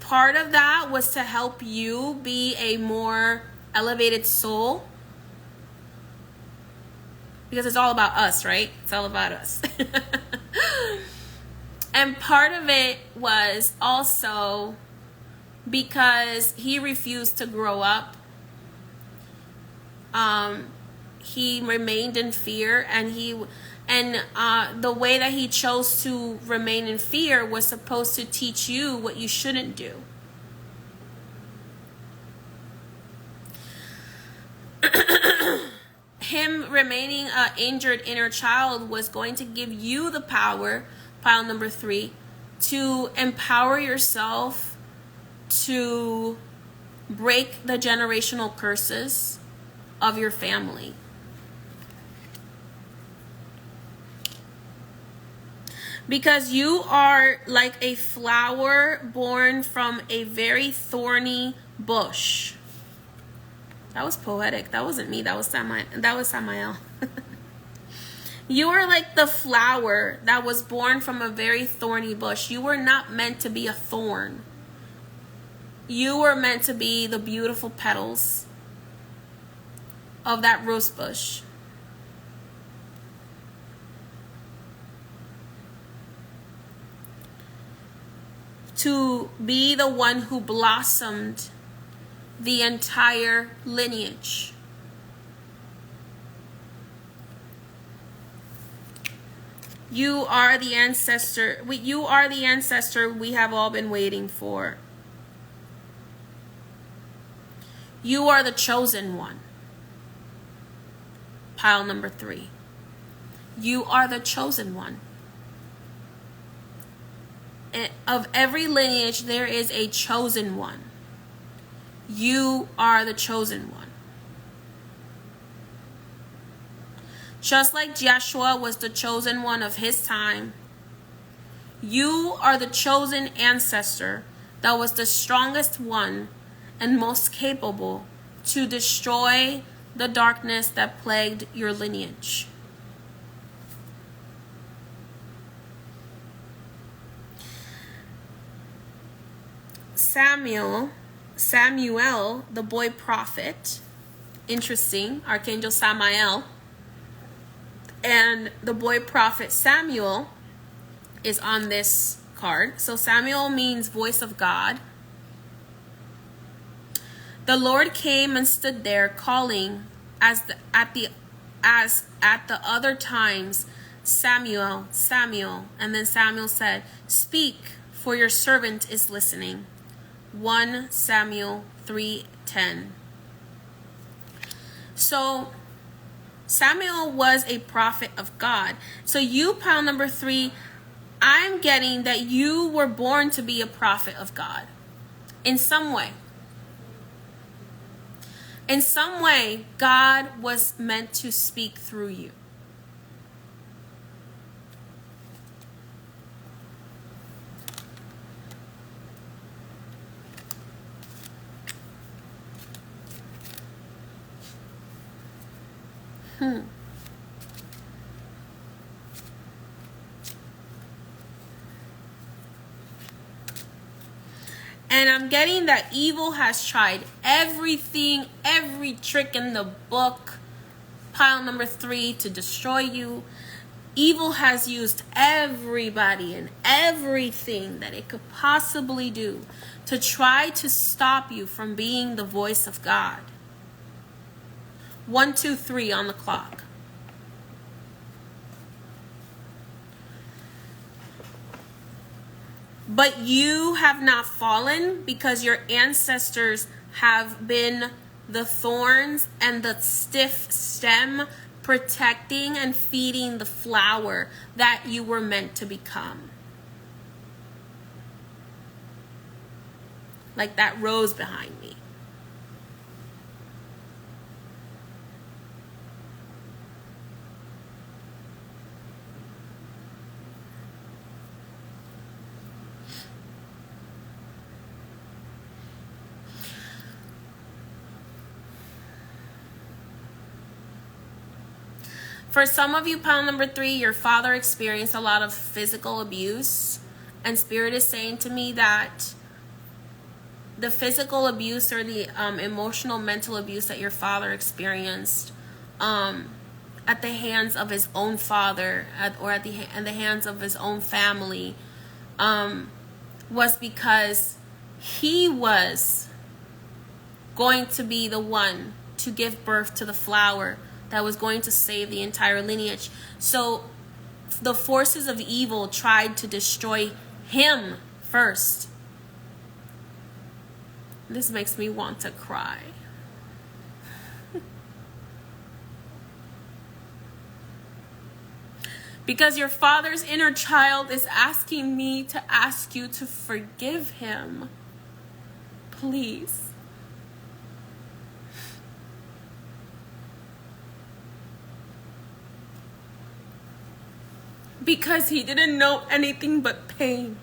part of that was to help you be a more elevated soul, because it's all about us, right? It's all about us. And part of it was also because he refused to grow up. He remained in fear, and the way that he chose to remain in fear was supposed to teach you what you shouldn't do. Him remaining an injured inner child was going to give you the power, pile number 3, to empower yourself to break the generational curses of your family. Because you are like a flower born from a very thorny bush. That was poetic. That wasn't me. That was Samael. You are like the flower that was born from a very thorny bush. You were not meant to be a thorn. You were meant to be the beautiful petals of that rose bush. To be the one who blossomed the entire lineage. You are the ancestor. You are the ancestor we have all been waiting for. You are the chosen one. Pile number 3. You are the chosen one. Of every lineage, there is a chosen one. You are the chosen one. Just like Joshua was the chosen one of his time, you are the chosen ancestor that was the strongest one and most capable to destroy the darkness that plagued your lineage. Samuel, the boy prophet, interesting, Archangel Samael, and the boy prophet Samuel is on this card. So Samuel means voice of God. The Lord came and stood there calling as at the other times, Samuel, Samuel. And then Samuel said, "Speak, for your servant is listening." 1 Samuel 3:10. So Samuel was a prophet of God. So you, pile number 3, I'm getting that you were born to be a prophet of God. In some way. In some way, God was meant to speak through you. And I'm getting that evil has tried everything, every trick in the book, pile number 3, to destroy you. Evil has used everybody and everything that it could possibly do to try to stop you from being the voice of God. 1, 2, 3 on the clock. But you have not fallen because your ancestors have been the thorns and the stiff stem protecting and feeding the flower that you were meant to become. Like that rose behind me. For some of you, pile number 3, your father experienced a lot of physical abuse. And Spirit is saying to me that the physical abuse or the emotional, mental abuse that your father experienced at the hands of his own father or at the hands of his own family was because he was going to be the one to give birth to the flower that was going to save the entire lineage. So the forces of evil tried to destroy him first. This makes me want to cry. Because your father's inner child is asking me to ask you to forgive him. Please. because he didn't know anything but pain.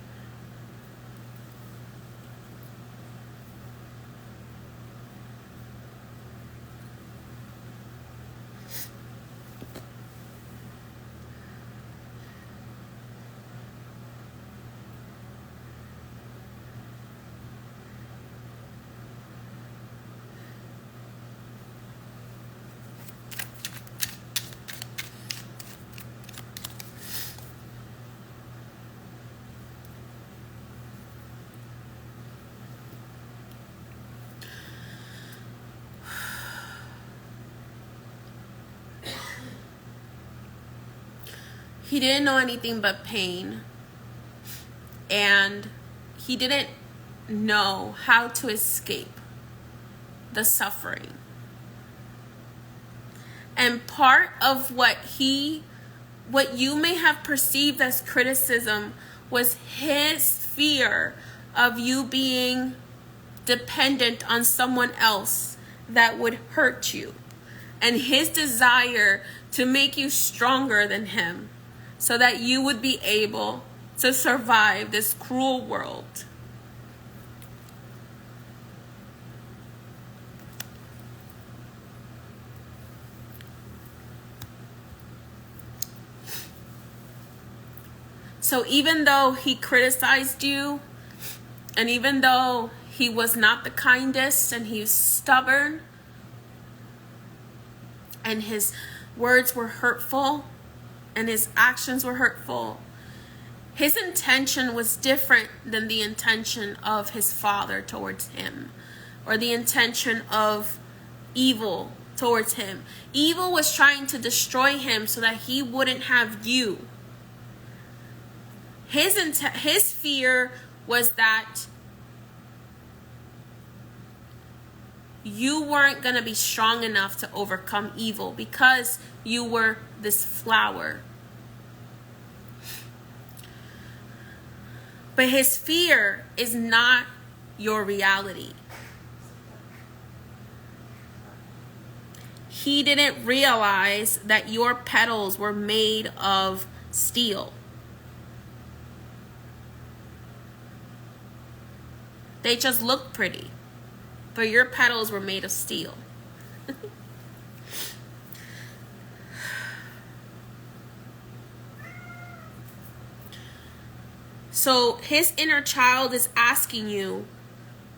He didn't know anything but pain, and he didn't know how to escape the suffering. And part of what you may have perceived as criticism was his fear of you being dependent on someone else that would hurt you, and his desire to make you stronger than him, so that you would be able to survive this cruel world. So even though he criticized you, and even though he was not the kindest, and he's stubborn, and his words were hurtful, and his actions were hurtful, his intention was different than the intention of his father towards him, or the intention of evil towards him. Evil was trying to destroy him so that he wouldn't have you. His fear was that you weren't going to be strong enough to overcome evil because you were this flower. But his fear is not your reality. He didn't realize that your petals were made of steel. They just look pretty, but your petals were made of steel. So his inner child is asking you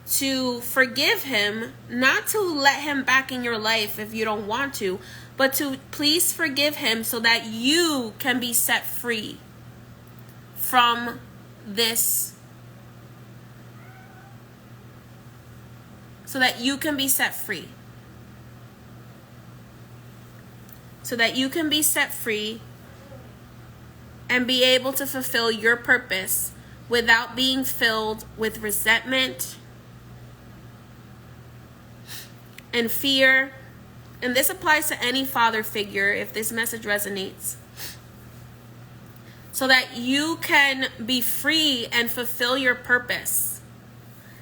to forgive him, not to let him back in your life if you don't want to, but to please forgive him so that you can be set free from this. So that you can be set free. So that you can be set free and be able to fulfill your purpose without being filled with resentment and fear. And this applies to any father figure if this message resonates. So that you can be free and fulfill your purpose.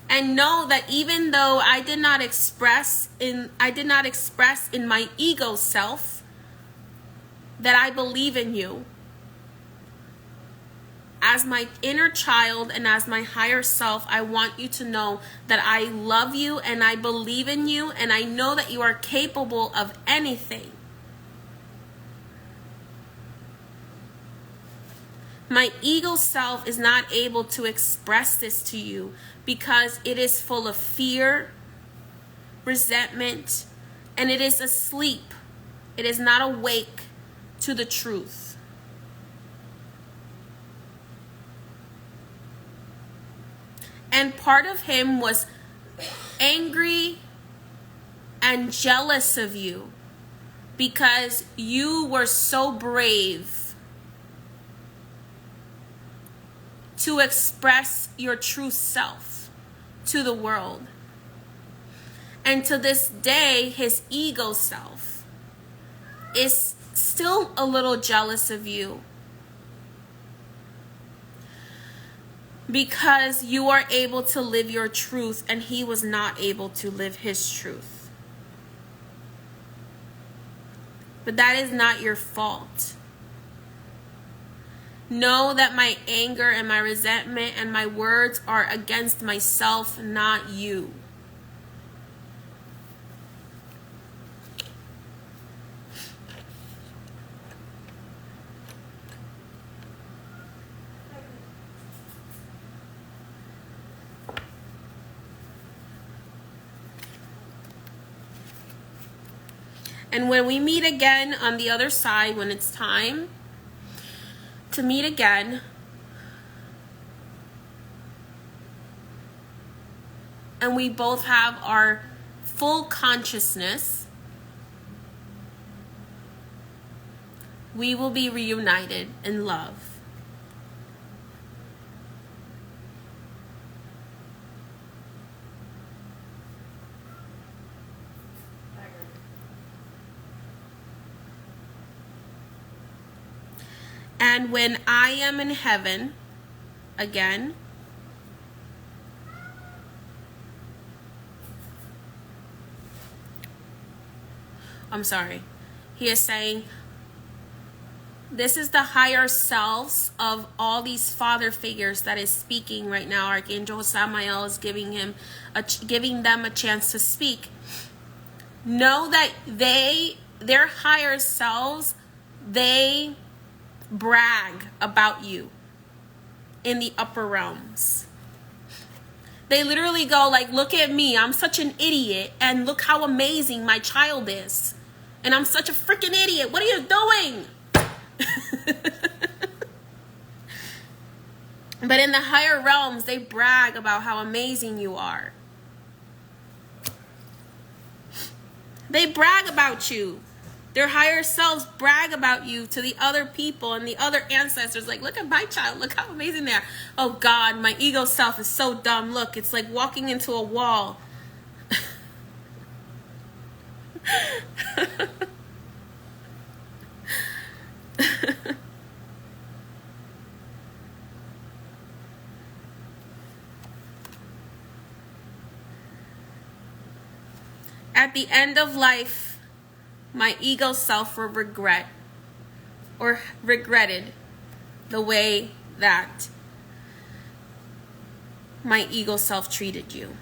And know that even though I did not express in my ego self that I believe in you, as my inner child and as my higher self, I want you to know that I love you and I believe in you and I know that you are capable of anything. My ego self is not able to express this to you because it is full of fear, resentment, and it is asleep. It is not awake to the truth. And part of him was angry and jealous of you because you were so brave to express your true self to the world. And to this day, his ego self is still a little jealous of you because you are able to live your truth and he was not able to live his truth. But that is not your fault. Know that my anger and my resentment and my words are against myself, not you. And when we meet again on the other side, when it's time to meet again, and we both have our full consciousness, we will be reunited in love. And when I am in heaven again, I'm sorry, he is saying, this is the higher selves of all these father figures that is speaking right now. Archangel Samael is giving them a chance to speak. Know that their higher selves, they brag about you in the upper realms. They literally go like, look at me, I'm such an idiot, and look how amazing my child is, and I'm such a freaking idiot, what are you doing? But in the higher realms, they brag about how amazing you are. They brag about you. Their higher selves brag about you to the other people and the other ancestors. Like, look at my child. Look how amazing they are. Oh, God, my ego self is so dumb. Look, it's like walking into a wall. At the end of life, my ego self will regretted the way that my ego self treated you.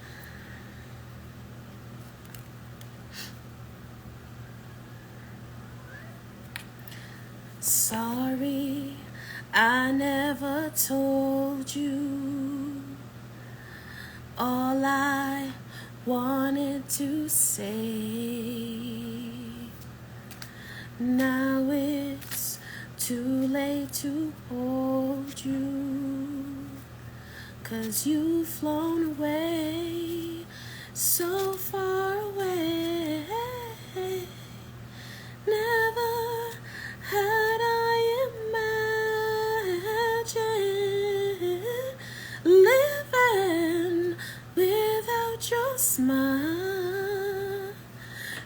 Sorry, I never told you all I wanted to say. Now it's too late to hold you, 'cause you've flown away, so far away. Never had I imagined living without your smile.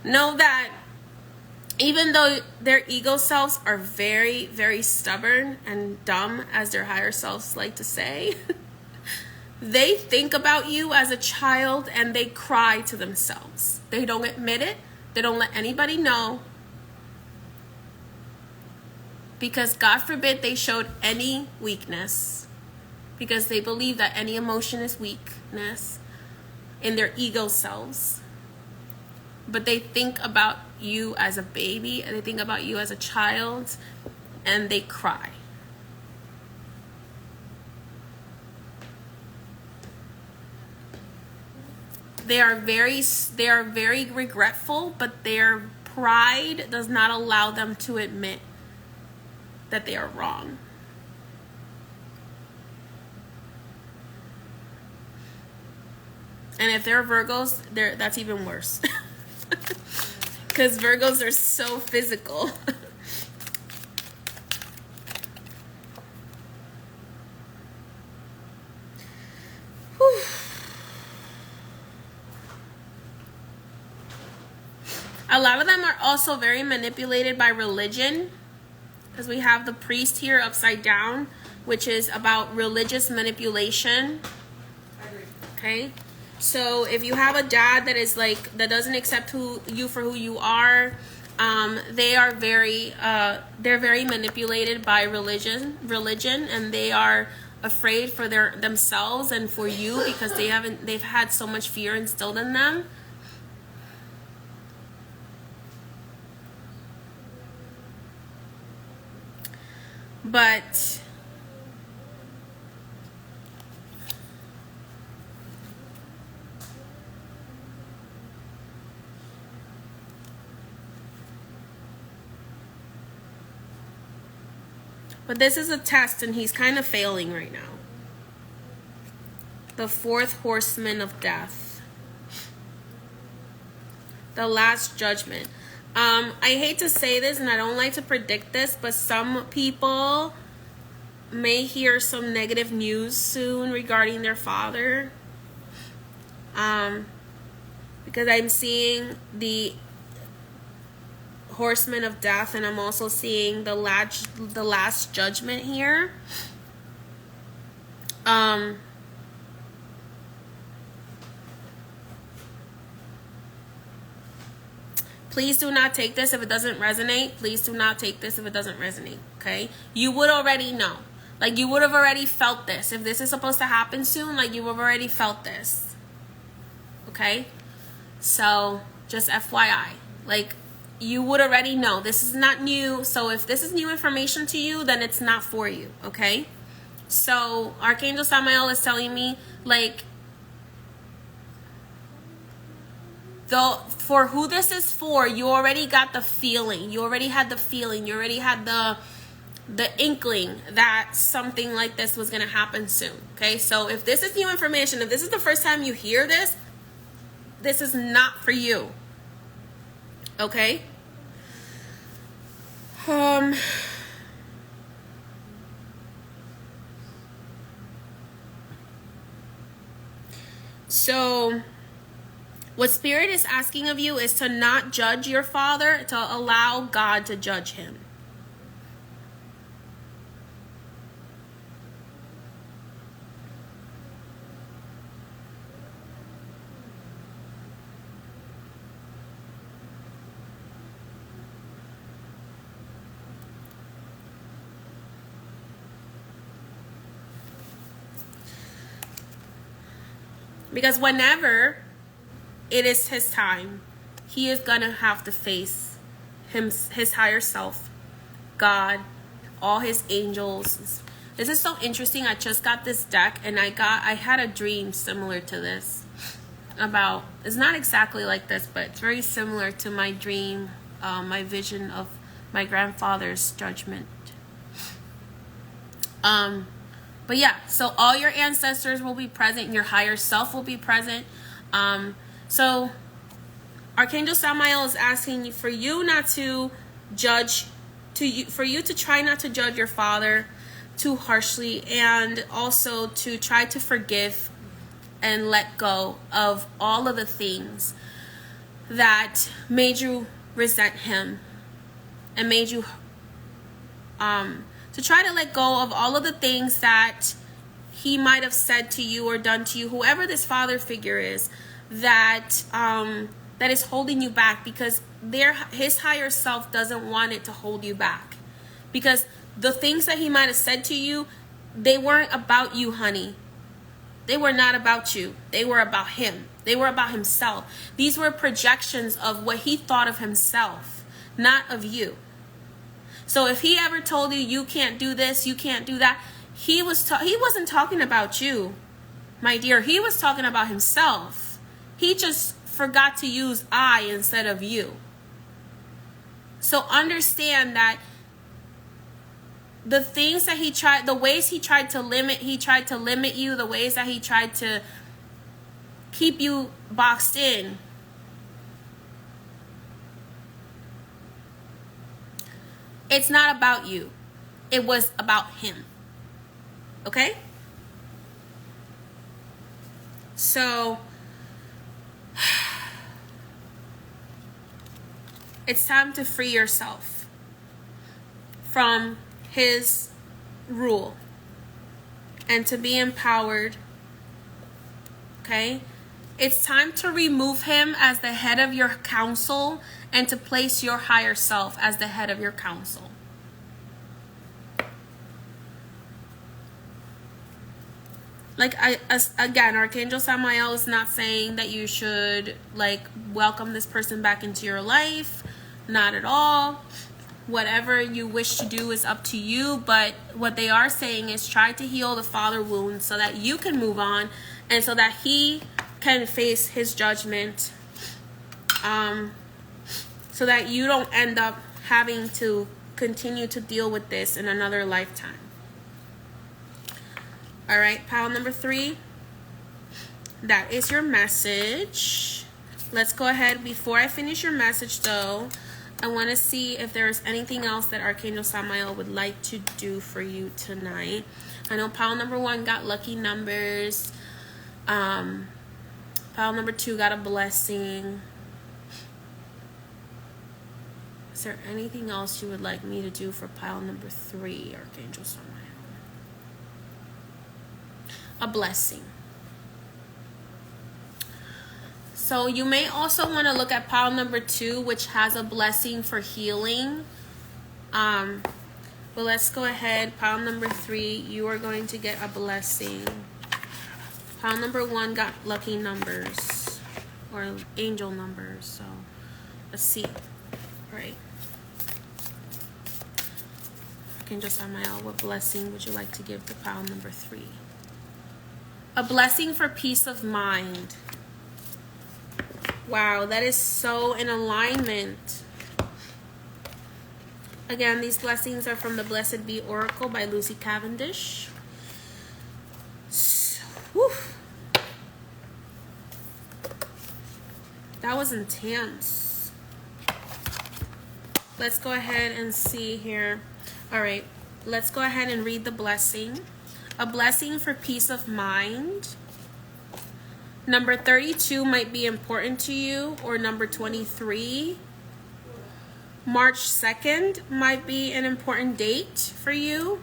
Know that even though their ego selves are very, very stubborn and dumb, as their higher selves like to say, they think about you as a child and they cry to themselves. They don't admit it. They don't let anybody know. Because God forbid they showed any weakness. Because they believe that any emotion is weakness in their ego selves. But they think about you as a baby, and they think about you as a child, and they cry. They are very regretful, but their pride does not allow them to admit that they are wrong. And if they're Virgos, that's even worse. Because Virgos are so physical. A lot of them are also very manipulated by religion, because we have the priest here upside down, which is about religious manipulation. Okay? So if you have a dad that is like, that doesn't accept you for who you are, They are they're very manipulated by religion, and they are afraid for themselves and for you because they've had so much fear instilled in them. But this is a test, and he's kind of failing right now. The fourth horseman of death. The last judgment. I hate to say this, and I don't like to predict this, but some people may hear some negative news soon regarding their father. Because I'm seeing the horseman of death, and I'm also seeing the last judgment here. Please do not take this if it doesn't resonate. Please do not take this if it doesn't resonate, okay? You would already know. Like, you would have already felt this. If this is supposed to happen soon, like, you have already felt this. Okay? So, just FYI. Like, you would already know. This is not new. So, if this is new information to you, then it's not for you, okay? So, Archangel Samael is telling me, like, for who this is for, you already got the feeling. You already had the feeling. You already had the inkling that something like this was going to happen soon. Okay, so if this is new information, if this is the first time you hear this, this is not for you. Okay? So what Spirit is asking of you is to not judge your father, to allow God to judge him. Because whenever it is his time, he is going to have to face his higher self, God, all his angels. This is so interesting. I just got this deck, and I had a dream similar to this. It's not exactly like this, but it's very similar to my dream, my vision of my grandfather's judgment. But yeah, so all your ancestors will be present, your higher self will be present. So Archangel Samael is asking for you not to judge, for you to try not to judge your father too harshly, and also to try to forgive and let go of all of the things that made you resent him and made you to try to let go of all of the things that he might have said to you or done to you, whoever this father figure is, that is holding you back, because his higher self doesn't want it to hold you back. Because the things that he might have said to you, they weren't about you, honey. They were not about you. They were about him. They were about himself. These were projections of what he thought of himself, not of you. So if he ever told you, you can't do this, you can't do that, he wasn't talking about you, my dear. He was talking about himself. He just forgot to use I instead of you. So understand that the things that the ways he tried to limit you, the ways that he tried to keep you boxed in, it's not about you. It was about him. Okay? So it's time to free yourself from his rule and to be empowered. Okay? It's time to remove him as the head of your council and to place your higher self as the head of your council. Like, again, Archangel Samael is not saying that you should, like, welcome this person back into your life. Not at all. Whatever you wish to do is up to you. But what they are saying is try to heal the father wound so that you can move on and so that he can face his judgment. So that you don't end up having to continue to deal with this in another lifetime. All right, pile number 3. That is your message. Let's go ahead. Before I finish your message, though, I want to see if there is anything else that Archangel Samael would like to do for you tonight. I know pile number 1 got lucky numbers. Pile number 2 got a blessing. Is there anything else you would like me to do for pile number 3, Archangel Samael? A blessing. So you may also want to look at pile number 2, which has a blessing for healing. But let's go ahead. Pile number 3, you are going to get a blessing. Pile number 1 got lucky numbers or angel numbers. So let's see. All right. Archangel Samael, what blessing would you like to give to pile number 3? A blessing for peace of mind. Wow, that is so in alignment. Again, these blessings are from the Blessed Be Oracle by Lucy Cavendish. Whew. That was intense. Let's go ahead and see here. All right, let's go ahead and read the blessing. A blessing for peace of mind. Number 32 might be important to you, or number 23. March 2nd might be an important date for you.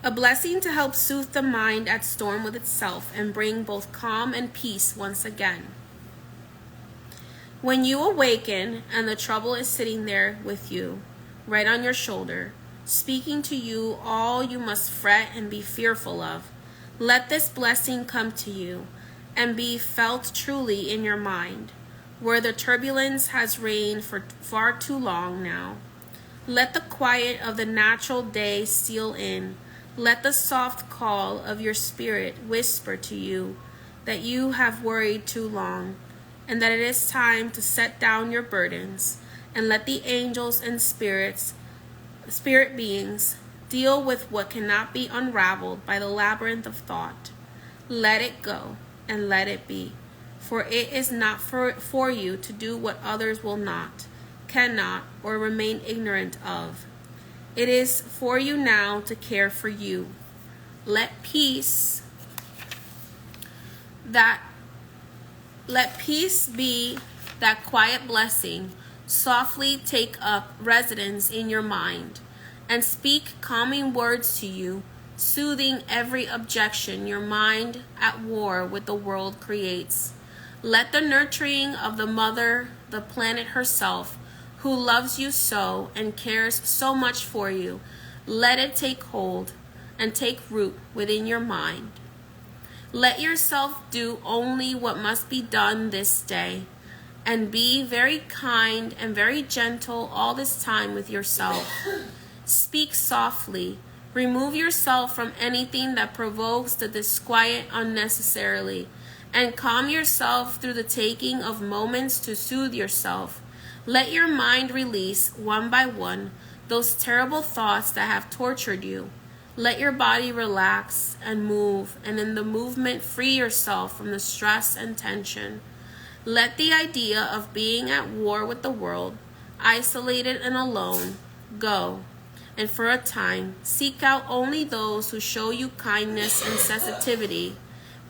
A blessing to help soothe the mind at storm with itself and bring both calm and peace once again. When you awaken and the trouble is sitting there with you, right on your shoulder, speaking to you all you must fret and be fearful of, let this blessing come to you and be felt truly in your mind, where the turbulence has reigned for far too long now. Let the quiet of the natural day steal in. Let the soft call of your spirit whisper to you that you have worried too long, and that it is time to set down your burdens and let the angels and spirit beings deal with what cannot be unraveled by the labyrinth of thought. Let it go and let it be, for it is not for you to do what others will not, cannot, or remain ignorant of. It is for you now to care for you. Let peace be that quiet blessing softly take up residence in your mind and speak calming words to you, soothing every objection your mind at war with the world creates. Let the nurturing of the mother, the planet herself, who loves you so and cares so much for you, let it take hold and take root within your mind. Let yourself do only what must be done this day, and be very kind and very gentle all this time with yourself. Speak softly. Remove yourself from anything that provokes the disquiet unnecessarily, and calm yourself through the taking of moments to soothe yourself. Let your mind release, one by one, those terrible thoughts that have tortured you. Let your body relax and move, and in the movement free yourself from the stress and tension. Let the idea of being at war with the world, isolated and alone, go, and for a time seek out only those who show you kindness and sensitivity.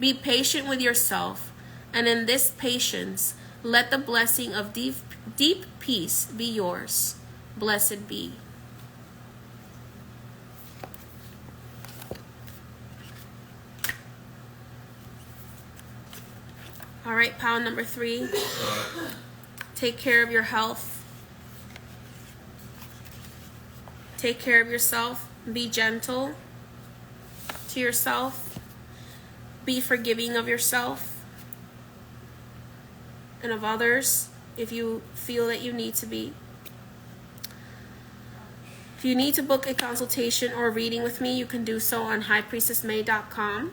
Be patient with yourself, and in this patience, Let the blessing of deep peace be yours. Blessed be. All right, pound number 3. Take care of your health. Take care of yourself. Be gentle to yourself. Be forgiving of yourself and of others if you feel that you need to be. If you need to book a consultation or a reading with me, you can do so on highpriestessmay.com.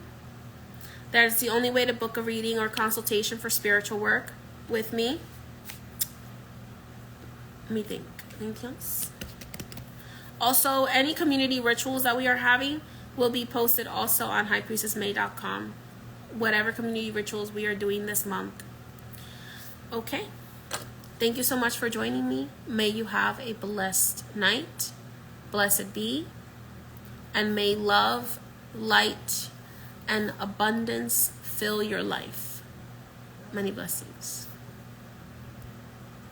That is the only way to book a reading or consultation for spiritual work with me. Let me think. Anything else? Also, any community rituals that we are having will be posted also on highpriestessmay.com. Whatever community rituals we are doing this month. Okay. Thank you so much for joining me. May you have a blessed night. Blessed be. And may love, light, and abundance fill your life. Many blessings.